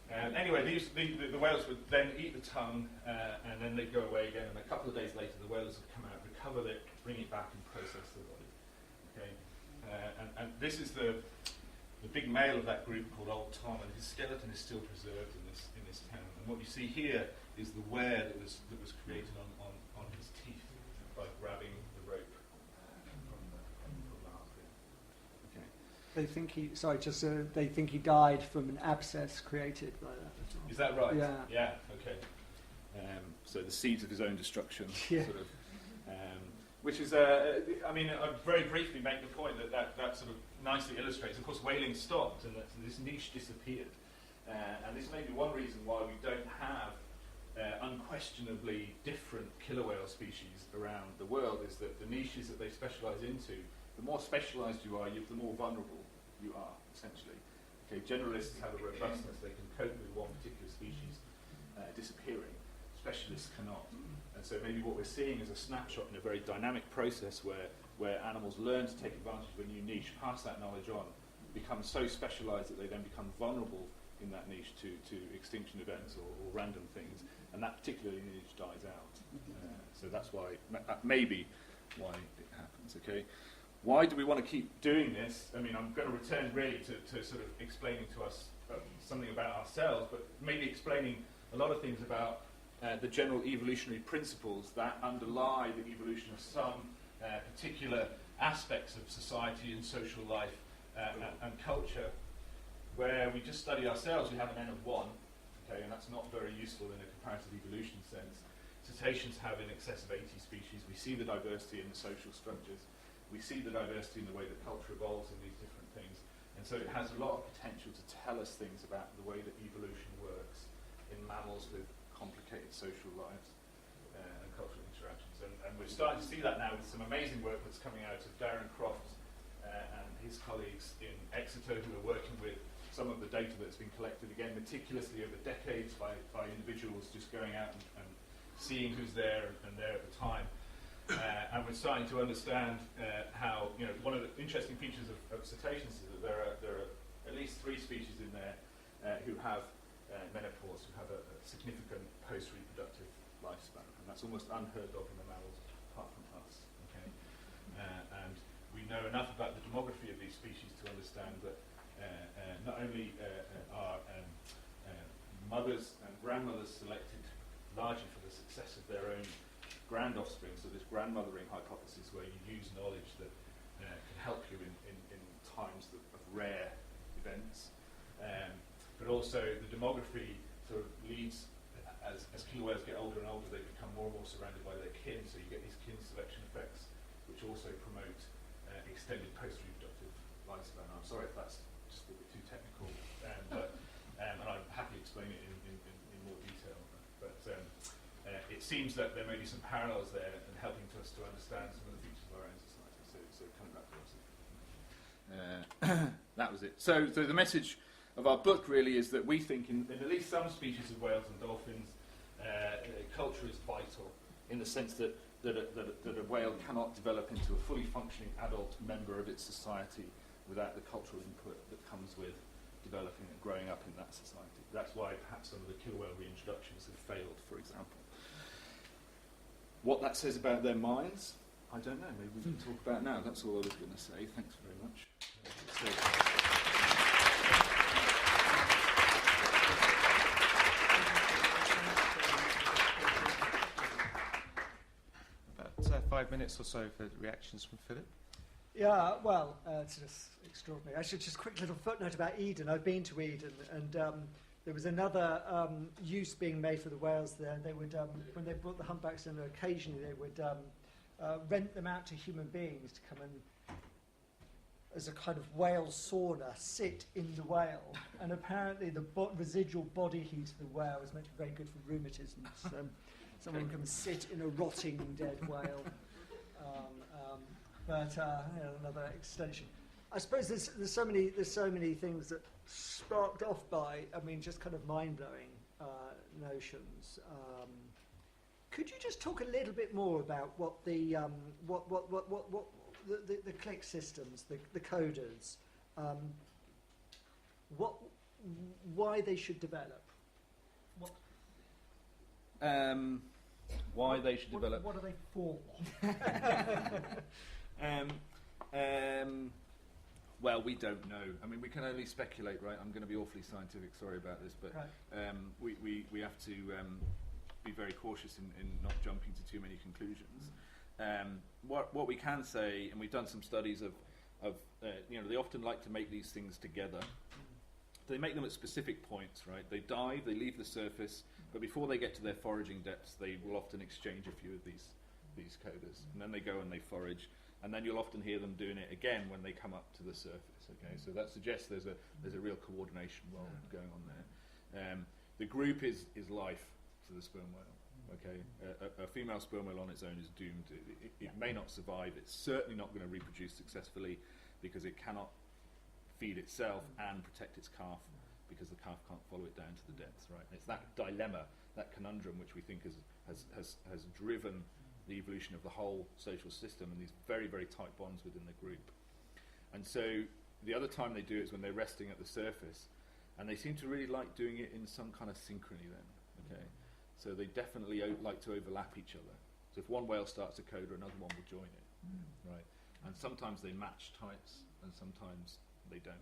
Anyway, the whales would then eat the tongue, and then they'd go away again, and a couple of days later the whalers would come out, recover it, bring it back and process the body. Okay? And this is the big male of that group called Old Tom, and his skeleton is still preserved in this town. And what you see here is the wear that was created on his teeth by grabbing the rope from the harpoon. Okay. They think they think he died from an abscess created by that. Is that right? Yeah. Yeah. Okay. So the seeds of his own destruction, Yeah. sort of. Which is, I mean, I'll very briefly make the point that sort of nicely illustrates. Of course, whaling stopped, and this niche disappeared. And this may be one reason why we don't have unquestionably different killer whale species around the world, is that the niches that they specialise into, the more specialised you are, the more vulnerable you are, essentially. Okay, generalists have a robustness, they can cope with one particular species disappearing. Specialists cannot. And so maybe what we're seeing is a snapshot in a very dynamic process where animals learn to take advantage of a new niche, pass that knowledge on, become so specialised that they then become vulnerable in that niche to extinction events or random things, and that particular niche dies out. So that's why, maybe why it happens, okay? Why do we want to keep doing this? I mean, I'm going to return really to sort of explaining to us something about ourselves, but maybe explaining a lot of things about the general evolutionary principles that underlie the evolution of some particular aspects of society and social life and culture. Where we just study ourselves, we have an N of 1, okay, and that's not very useful in a comparative evolution sense. Cetaceans have in excess of 80 species. We see the diversity in the social structures. We see the diversity in the way that culture evolves in these different things. And so it has a lot of potential to tell us things about the way that evolution works in mammals with complicated social lives and cultural interactions. And we're starting to see that now with some amazing work that's coming out of Darren Croft and his colleagues in Exeter, who are working with some of the data that's been collected, again, meticulously over decades by individuals just going out and seeing who's there and there at the time. And we're starting to understand how, one of the interesting features of cetaceans is that there are at least 3 species in there who have menopause, who have a significant post-reproductive lifespan. And that's almost unheard of in the mammals, apart from us. Okay? And we know enough about the demography of these species to understand that not only are mothers and grandmothers selected largely for the success of their own grand offspring, so this grandmothering hypothesis where you use knowledge that can help you in times of rare events, but also the demography sort of leads, as killer whales get older and older, they become more and more surrounded by their kin, so you get these kin selection effects which also promote extended post-reproductive lifespan. I'm sorry if that's just a bit too technical, and I'm happy to explain it in more detail. But it seems that there may be some parallels there in helping us to understand some of the features of our own society. So coming back to us. That was it. So the message of our book really is that we think in at least some species of whales and dolphins, culture is vital in the sense that a whale cannot develop into a fully functioning adult member of its society without the cultural input that comes with developing and growing up in that society. That's why perhaps some of the killer whale reintroductions have failed, for example. What that says about their minds, I don't know. Maybe we can talk about now. That's all I was going to say. Thanks very much. About 5 minutes or so for reactions from Philip. Yeah, well, it's just extraordinary. Actually, just a quick little footnote about Eden. I've been to Eden, and there was another use being made for the whales there. They would, when they brought the humpbacks in, occasionally they would rent them out to human beings to come and, as a kind of whale sauna, sit in the whale. And apparently the residual body heat of the whale is meant to be very good for rheumatism. So someone can sit in a rotting dead whale. But another extension. I suppose there's so many things that sparked off by, just kind of mind-blowing notions. Could you just talk a little bit more about what the click systems, the coders, why they should develop? Why they should develop? What are they for? Well, we don't know. We can only speculate, right? I'm going to be awfully scientific, sorry about this, but right. we have to be very cautious in not jumping to too many conclusions. What we can say, and we've done some studies of they often like to make these things together. they make them at specific points, right? They dive, they leave the surface, but before they get to their foraging depths, they will often exchange a few of these coders, and then they go and they forage, and then you'll often hear them doing it again when they come up to the surface. Okay, so that suggests there's a real coordination going on there. The group is life to the sperm whale. Okay, a female sperm whale on its own is doomed. It may not survive. It's certainly not going to reproduce successfully because it cannot feed itself and protect its calf because the calf can't follow it down to the depths. Right? It's that dilemma, that conundrum, which we think has driven the evolution of the whole social system and these very, very tight bonds within the group. And so the other time they do it is when they're resting at the surface, and they seem to really like doing it in some kind of synchrony then. Okay. So they definitely like to overlap each other. So if one whale starts a coda, another one will join it, right? And sometimes they match types, and sometimes they don't.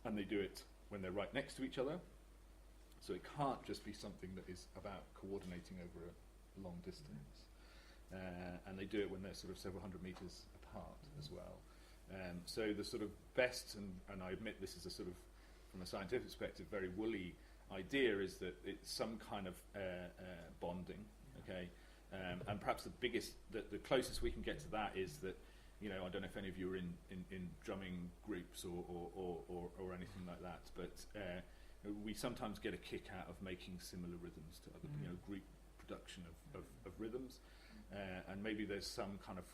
And they do it when they're right next to each other. So it can't just be something that is about coordinating over a long distance. And they do it when they're sort of several hundred meters apart as well. So the sort of best, and I admit this is a sort of, from a scientific perspective, very woolly idea, is that it's some kind of bonding, okay, and perhaps the closest we can get to that is that, you know, I don't know if any of you are in drumming groups or anything like that, but we sometimes get a kick out of making similar rhythms to other, you know, group production of rhythms, and maybe there's some kind of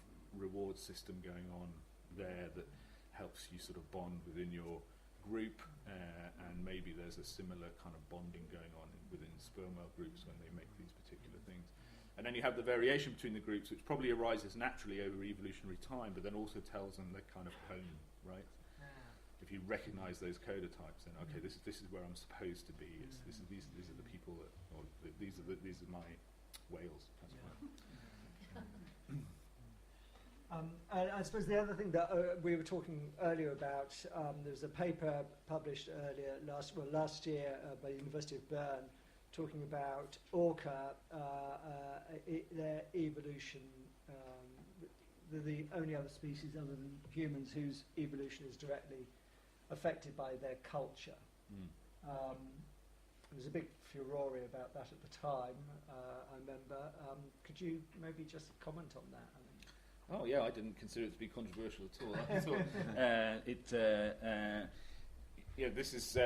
reward system going on there that helps you sort of bond within your group, and maybe there's a similar kind of bonding going on within sperm whale groups when they make these particular things. And then you have the variation between the groups, which probably arises naturally over evolutionary time, but then also tells them their kind of home, right? If you recognise those coda types, then okay, this is where I'm supposed to be. These are the people that, or these are my whales. That's right. I suppose the other thing that we were talking earlier about, there was a paper published last year by the University of Birch, talking about orca, their evolution. The only other species other than humans whose evolution is directly affected by their culture. There was a big furore about that at the time, I remember. Could you maybe just comment on that? Oh yeah, I didn't consider it to be controversial at all. I thought this is.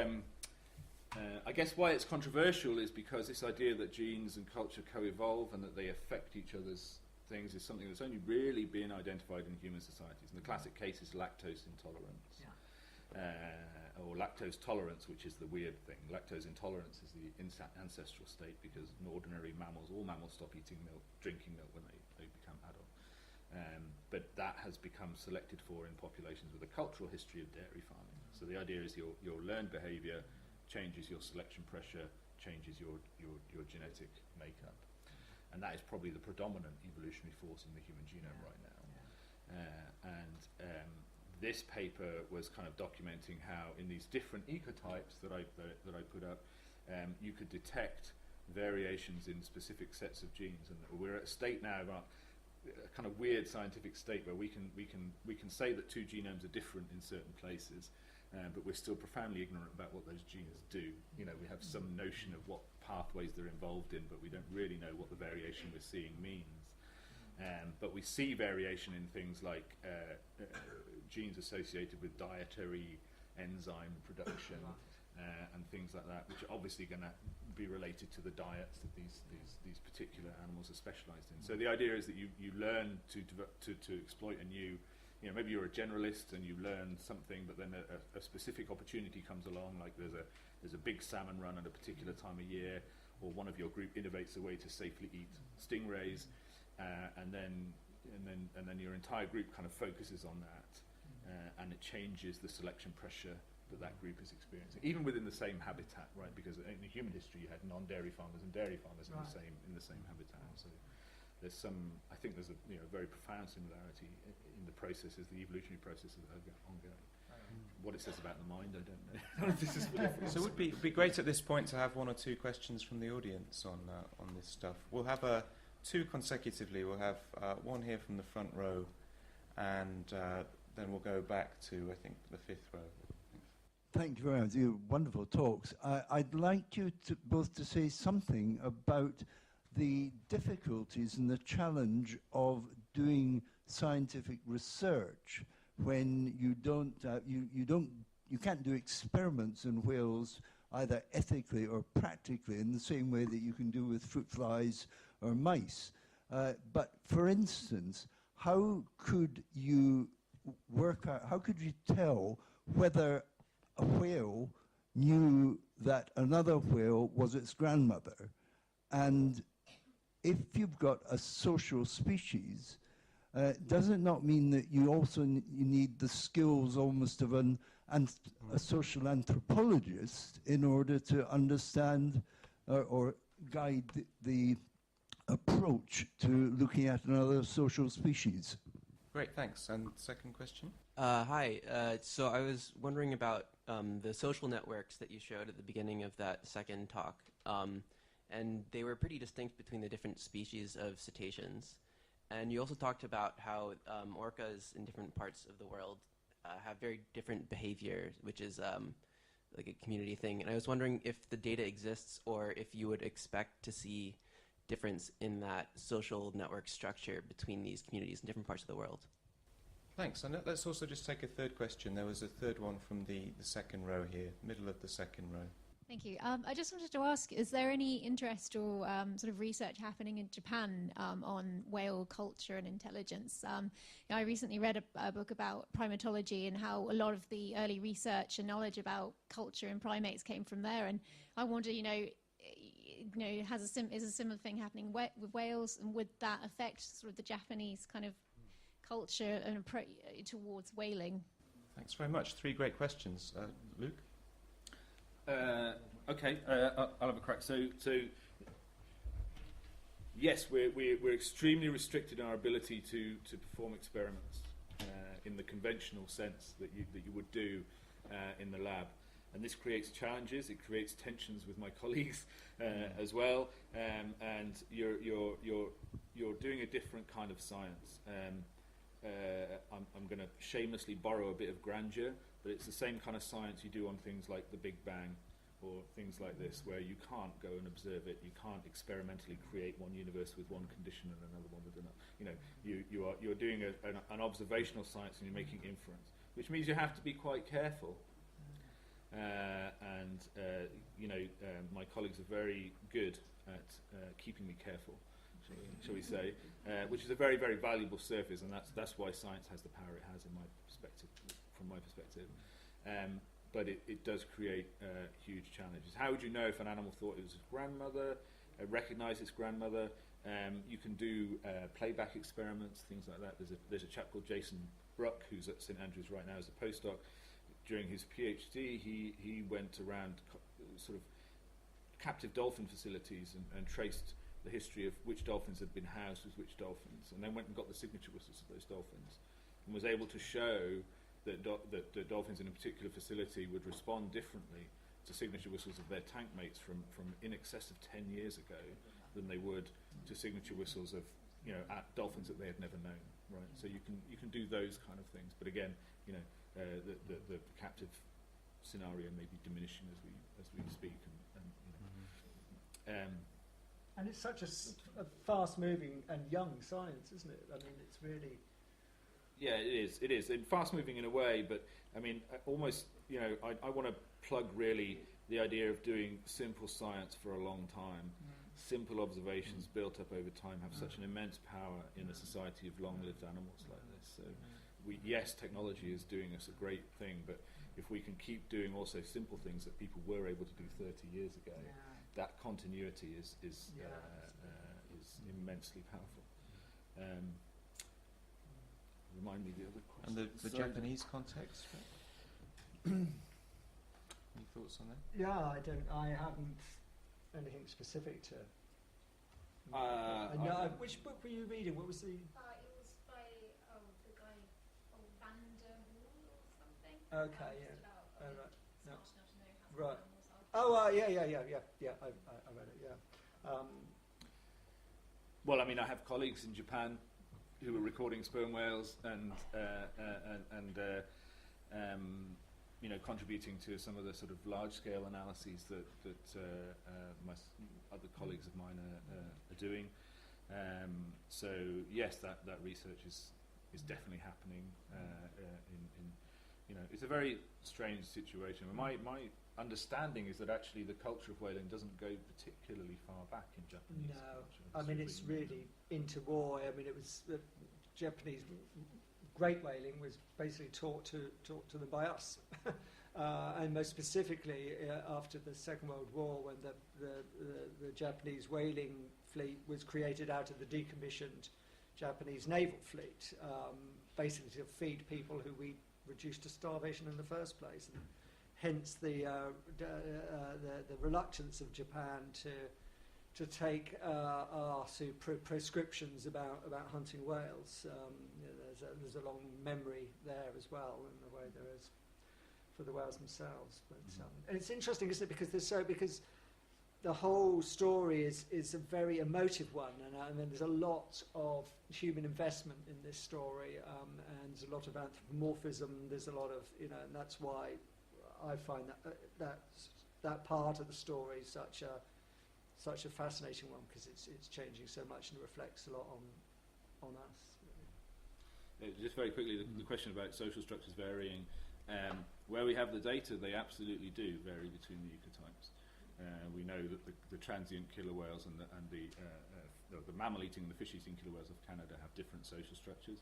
I guess why it's controversial is because this idea that genes and culture co-evolve and that they affect each other's things is something that's only really been identified in human societies. And the classic case is lactose intolerance, or lactose tolerance, which is the weird thing. Lactose intolerance is the ancestral state because all mammals stop eating milk, drinking milk when they become adult. But that has become selected for in populations with a cultural history of dairy farming. So the idea is your learned behaviour changes your selection pressure, changes your genetic makeup. And that is probably the predominant evolutionary force in the human genome right now. This paper was kind of documenting how in these different ecotypes that I put up, you could detect variations in specific sets of genes. And we're at a state now about a kind of weird scientific state where we can say that two genomes are different in certain places, but we're still profoundly ignorant about what those genes do. You know, we have some notion of what pathways they're involved in, but we don't really know what the variation we're seeing means. But we see variation in things like genes associated with dietary enzyme production and things like that, which are obviously going to be related to the diets that these particular animals are specialised in. So the idea is that you learn to exploit a new, you know, maybe you're a generalist and you learn something, but then a specific opportunity comes along, like there's a big salmon run at a particular time of year, or one of your group innovates a way to safely eat stingrays, and then your entire group kind of focuses on that, and it changes the selection pressure that group is experiencing, even within the same habitat, right? Because in the human history, you had non-dairy farmers and dairy farmers in the same habitat. So there's I think there's a very profound similarity in the processes, the evolutionary processes that are ongoing. What it says about the mind, I don't know. This is so it would be great at this point to have one or two questions from the audience on this stuff. We'll have two consecutively. We'll have one here from the front row, and then we'll go back to, I think, the fifth row. Thank you very much. You wonderful talks. I'd like you to both to say something about the difficulties and the challenge of doing scientific research when you can't do experiments in whales either ethically or practically in the same way that you can do with fruit flies or mice. But for instance, how could you work out, how could you tell whether a whale knew that another whale was its grandmother? And if you've got a social species, does it not mean that you also you need the skills almost of a social anthropologist in order to understand or guide the approach to looking at another social species? Great, thanks. And second question? Hi. So I was wondering about the social networks that you showed at the beginning of that second talk. And they were pretty distinct between the different species of cetaceans. And you also talked about how orcas in different parts of the world have very different behavior, which is like a community thing. And I was wondering if the data exists or if you would expect to see difference in that social network structure between these communities in different parts of the world. Thanks. And let's also just take a third question. There was a third one from the second row here, middle of the second row. Thank you. I just wanted to ask, is there any interest or sort of research happening in Japan on whale culture and intelligence? I recently read a book about primatology and how a lot of the early research and knowledge about culture in primates came from there. And I wonder, is a similar thing happening with whales, and would that affect sort of the Japanese kind of culture and approach towards whaling? Thanks very much. Three great questions. Luke? Okay, I'll have a crack. So yes, we're extremely restricted in our ability to perform experiments in the conventional sense that you would do in the lab, and this creates challenges. It creates tensions with my colleagues as well, and you're doing a different kind of science. I'm going to shamelessly borrow a bit of grandeur, but it's the same kind of science you do on things like the Big Bang or things like this, where you can't go and observe it. You can't experimentally create one universe with one condition and another one with another. You're doing an observational science and you're making inference, which means you have to be quite careful. My colleagues are very good at keeping me careful, shall we say, which is a very, very valuable service, and that's why science has the power it has, from my perspective. But it does create huge challenges. How would you know if an animal thought it was its grandmother, recognise its grandmother? You can do playback experiments, things like that. There's a chap called Jason Bruck, who's at St Andrews right now as a postdoc. During his PhD, he went around sort of captive dolphin facilities and traced the history of which dolphins had been housed with which dolphins, and then went and got the signature whistles of those dolphins, and was able to show that the dolphins in a particular facility would respond differently to signature whistles of their tank mates from in excess of 10 years ago than they would to signature whistles of at dolphins that they had never known. Right, so you can do those kind of things, but again, the captive scenario may be diminishing as we speak, and it's such a fast-moving and young science, isn't it? I mean, it's really. Yeah, it is. And fast-moving in a way, but I mean, almost, I want to plug really the idea of doing simple science for a long time. Simple observations built up over time have such an immense power in a society of long-lived animals like this. So, yes, technology is doing us a great thing, but if we can keep doing also simple things that people were able to do 30 years ago, that continuity is immensely powerful. Remind me the other question. And the Japanese context? Any thoughts on that? Yeah, I haven't anything specific to. Which book were you reading? What was the? It was by the guy Van der Waal or something. Okay, yeah. Right. No. Right. Yeah. I read it. Yeah. Well, I mean, I have colleagues in Japan who are recording sperm whales, and contributing to some of the sort of large-scale analyses that other colleagues of mine are doing. So yes, that research is definitely happening. It's a very strange situation. My understanding is that actually the culture of whaling doesn't go particularly far back in Japanese culture. I mean, it's really interwar. I mean, it was the Japanese great whaling was basically taught to them by us, and most specifically after the Second World War, when the Japanese whaling fleet was created out of the decommissioned Japanese naval fleet, basically to feed people who we reduced to starvation in the first place, and hence the reluctance of Japan to take our prescriptions about hunting whales. There's a long memory there as well, in the way there is for the whales themselves. But and it's interesting, isn't it? Because the whole story is a very emotive one, and there's a lot of human investment in this story, and there's a lot of anthropomorphism. There's a lot of and that's why I find that part of the story such a fascinating one, because it's changing so much and reflects a lot on us. Just very quickly, the question about social structures varying. Where we have the data, they absolutely do vary between the ecotypes. We know that the transient killer whales and the mammal-eating and the fish-eating killer whales of Canada have different social structures.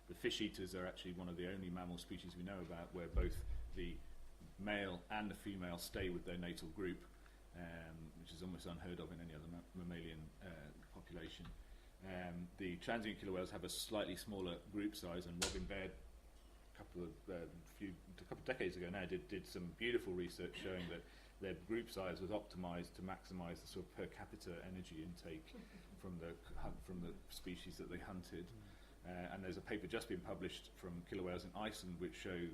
The fish-eaters are actually one of the only mammal species we know about where both the male and the female stay with their natal group, which is almost unheard of in any other mammalian population. The transient killer whales have a slightly smaller group size, and Robin Baird, a couple of decades ago now, did some beautiful research showing that their group size was optimized to maximize the sort of per capita energy intake from the species that they hunted. And there's a paper just been published from killer whales in Iceland which shows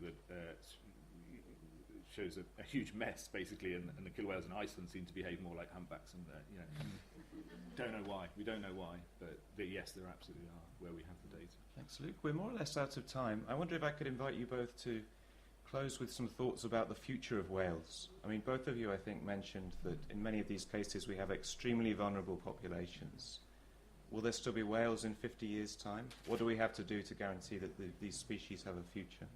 a huge mess basically, and the killer whales in Iceland seem to behave more like humpbacks, and don't know why. We don't know why, but yes, there absolutely are where we have the data. Thanks, Luke. We're more or less out of time. I wonder if I could invite you both to close with some thoughts about the future of whales. I mean, both of you, I think, mentioned that in many of these cases we have extremely vulnerable populations. Will there still be whales in 50 years' time? What do we have to do to guarantee that these species have a future?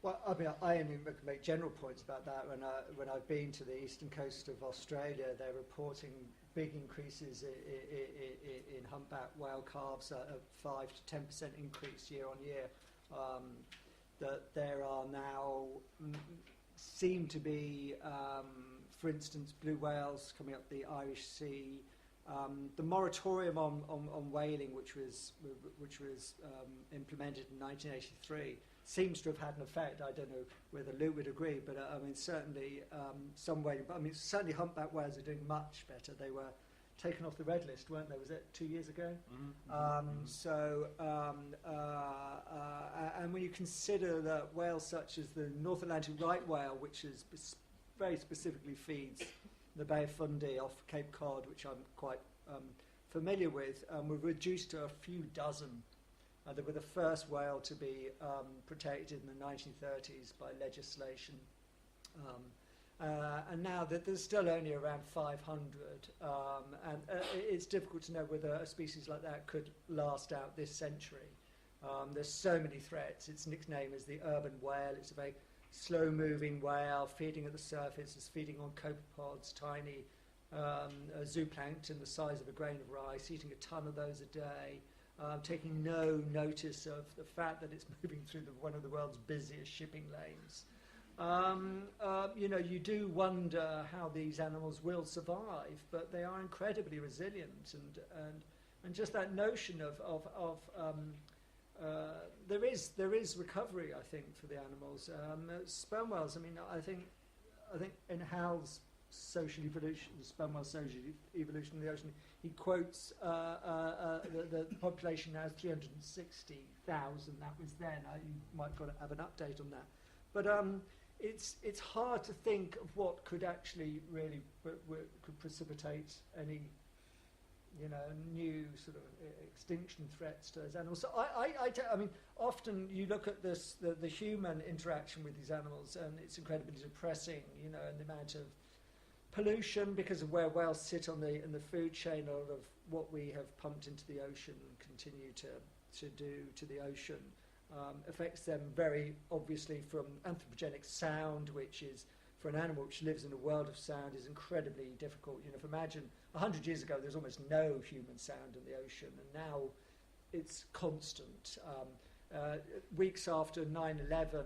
Well, I mean, I only make general points about that. When I've been to the eastern coast of Australia, they're reporting big increases in humpback whale calves, a 5 to 10% increase year on year. That there are now seem to be, for instance, blue whales coming up the Irish Sea. The moratorium on whaling, which was implemented in 1983. Seems to have had an effect. I don't know whether Luke would agree, but I mean certainly some whaling. I mean certainly humpback whales are doing much better. They were taken off the red list, weren't they? Was it 2 years ago? And when you consider that whales such as the North Atlantic right whale, which is very specifically feeds the Bay of Fundy off Cape Cod, which I'm quite familiar with, were reduced to a few dozen. They were the first whale to be protected in the 1930s by legislation. And now that there's still only around 500, and it's difficult to know whether a species like that could last out this century. There's so many threats. Its nickname is the urban whale. It's a very slow-moving whale, feeding at the surface. It's feeding on copepods, tiny zooplankton the size of a grain of rice, eating a ton of those a day. Taking no notice of the fact that it's moving through one of the world's busiest shipping lanes. You do wonder how these animals will survive, but they are incredibly resilient, and just that notion of there is recovery, I think, for the animals. Sperm whales. I mean, I think in Hal's social evolution, the sperm whale social evolution in the ocean, he quotes the population now is 360,000. That was then. You might have an update on that. But it's hard to think of what could actually really could precipitate any new sort of extinction threats to those animals. So I mean, often you look at this, the human interaction with these animals, and it's incredibly depressing, and the amount of pollution because of where whales sit in the food chain, a lot of what we have pumped into the ocean and continue to do to the ocean affects them very obviously from anthropogenic sound, which is, for an animal which lives in a world of sound, is incredibly difficult. If imagine 100 years ago there's almost no human sound in the ocean, and now it's constant. Weeks after 9/11,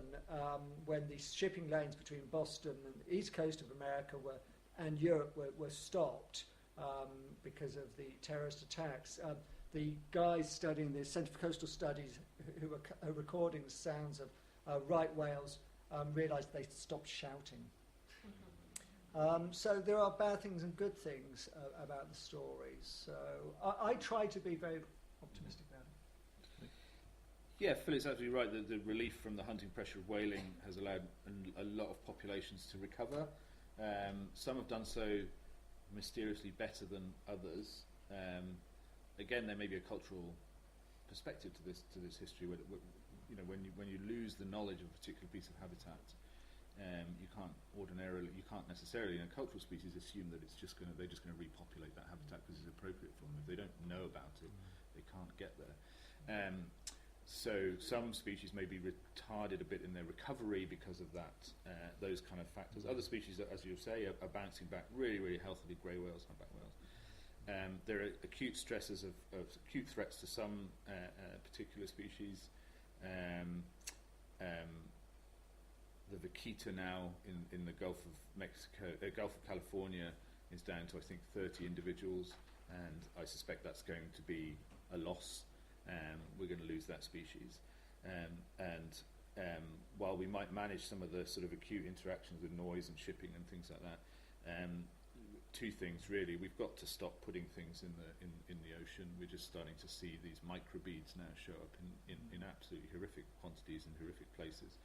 when the shipping lanes between Boston and the east coast of America and Europe were stopped because of the terrorist attacks, the guys studying the Centre for Coastal Studies who were recording the sounds of right whales realised they stopped shouting. So there are bad things and good things about the stories. So I try to be very optimistic about it. Yeah, Philip's absolutely right. The relief from the hunting pressure of whaling has allowed a lot of populations to recover. Some have done so mysteriously better than others. Again, there may be a cultural perspective to this history. Where, when you lose the knowledge of a particular piece of habitat, you can't necessarily in a cultural species assume that they're just going to repopulate that habitat because it's appropriate for them. If they don't know about it, they can't get there. So some species may be retarded a bit in their recovery because of that, those kind of factors. Other species, as you say, are bouncing back really, really healthily. Grey whales, humpback whales. There are acute stresses of acute threats to some particular species. The vaquita now in the Gulf of Mexico, Gulf of California, is down to I think 30 individuals, and I suspect that's going to be a loss. We're going to lose that species, and while we might manage some of the sort of acute interactions with noise and shipping and things like that, two things really: we've got to stop putting things in the ocean. We're just starting to see these microbeads now show up in absolutely horrific quantities in horrific places.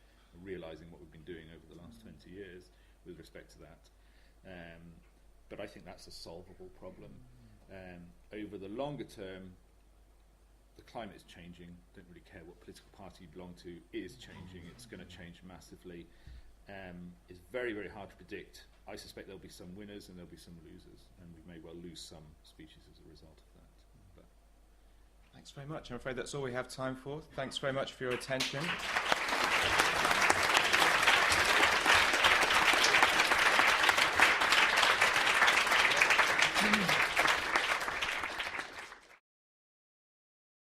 Realising what we've been doing over the last 20 years with respect to that, but I think that's a solvable problem. Over the longer term, the climate is changing. Don't really care what political party you belong to. It is changing. It's going to change massively. It's very, very hard to predict. I suspect there'll be some winners and there'll be some losers, and we may well lose some species as a result of that. But thanks very much. I'm afraid that's all we have time for. Thanks very much for your attention.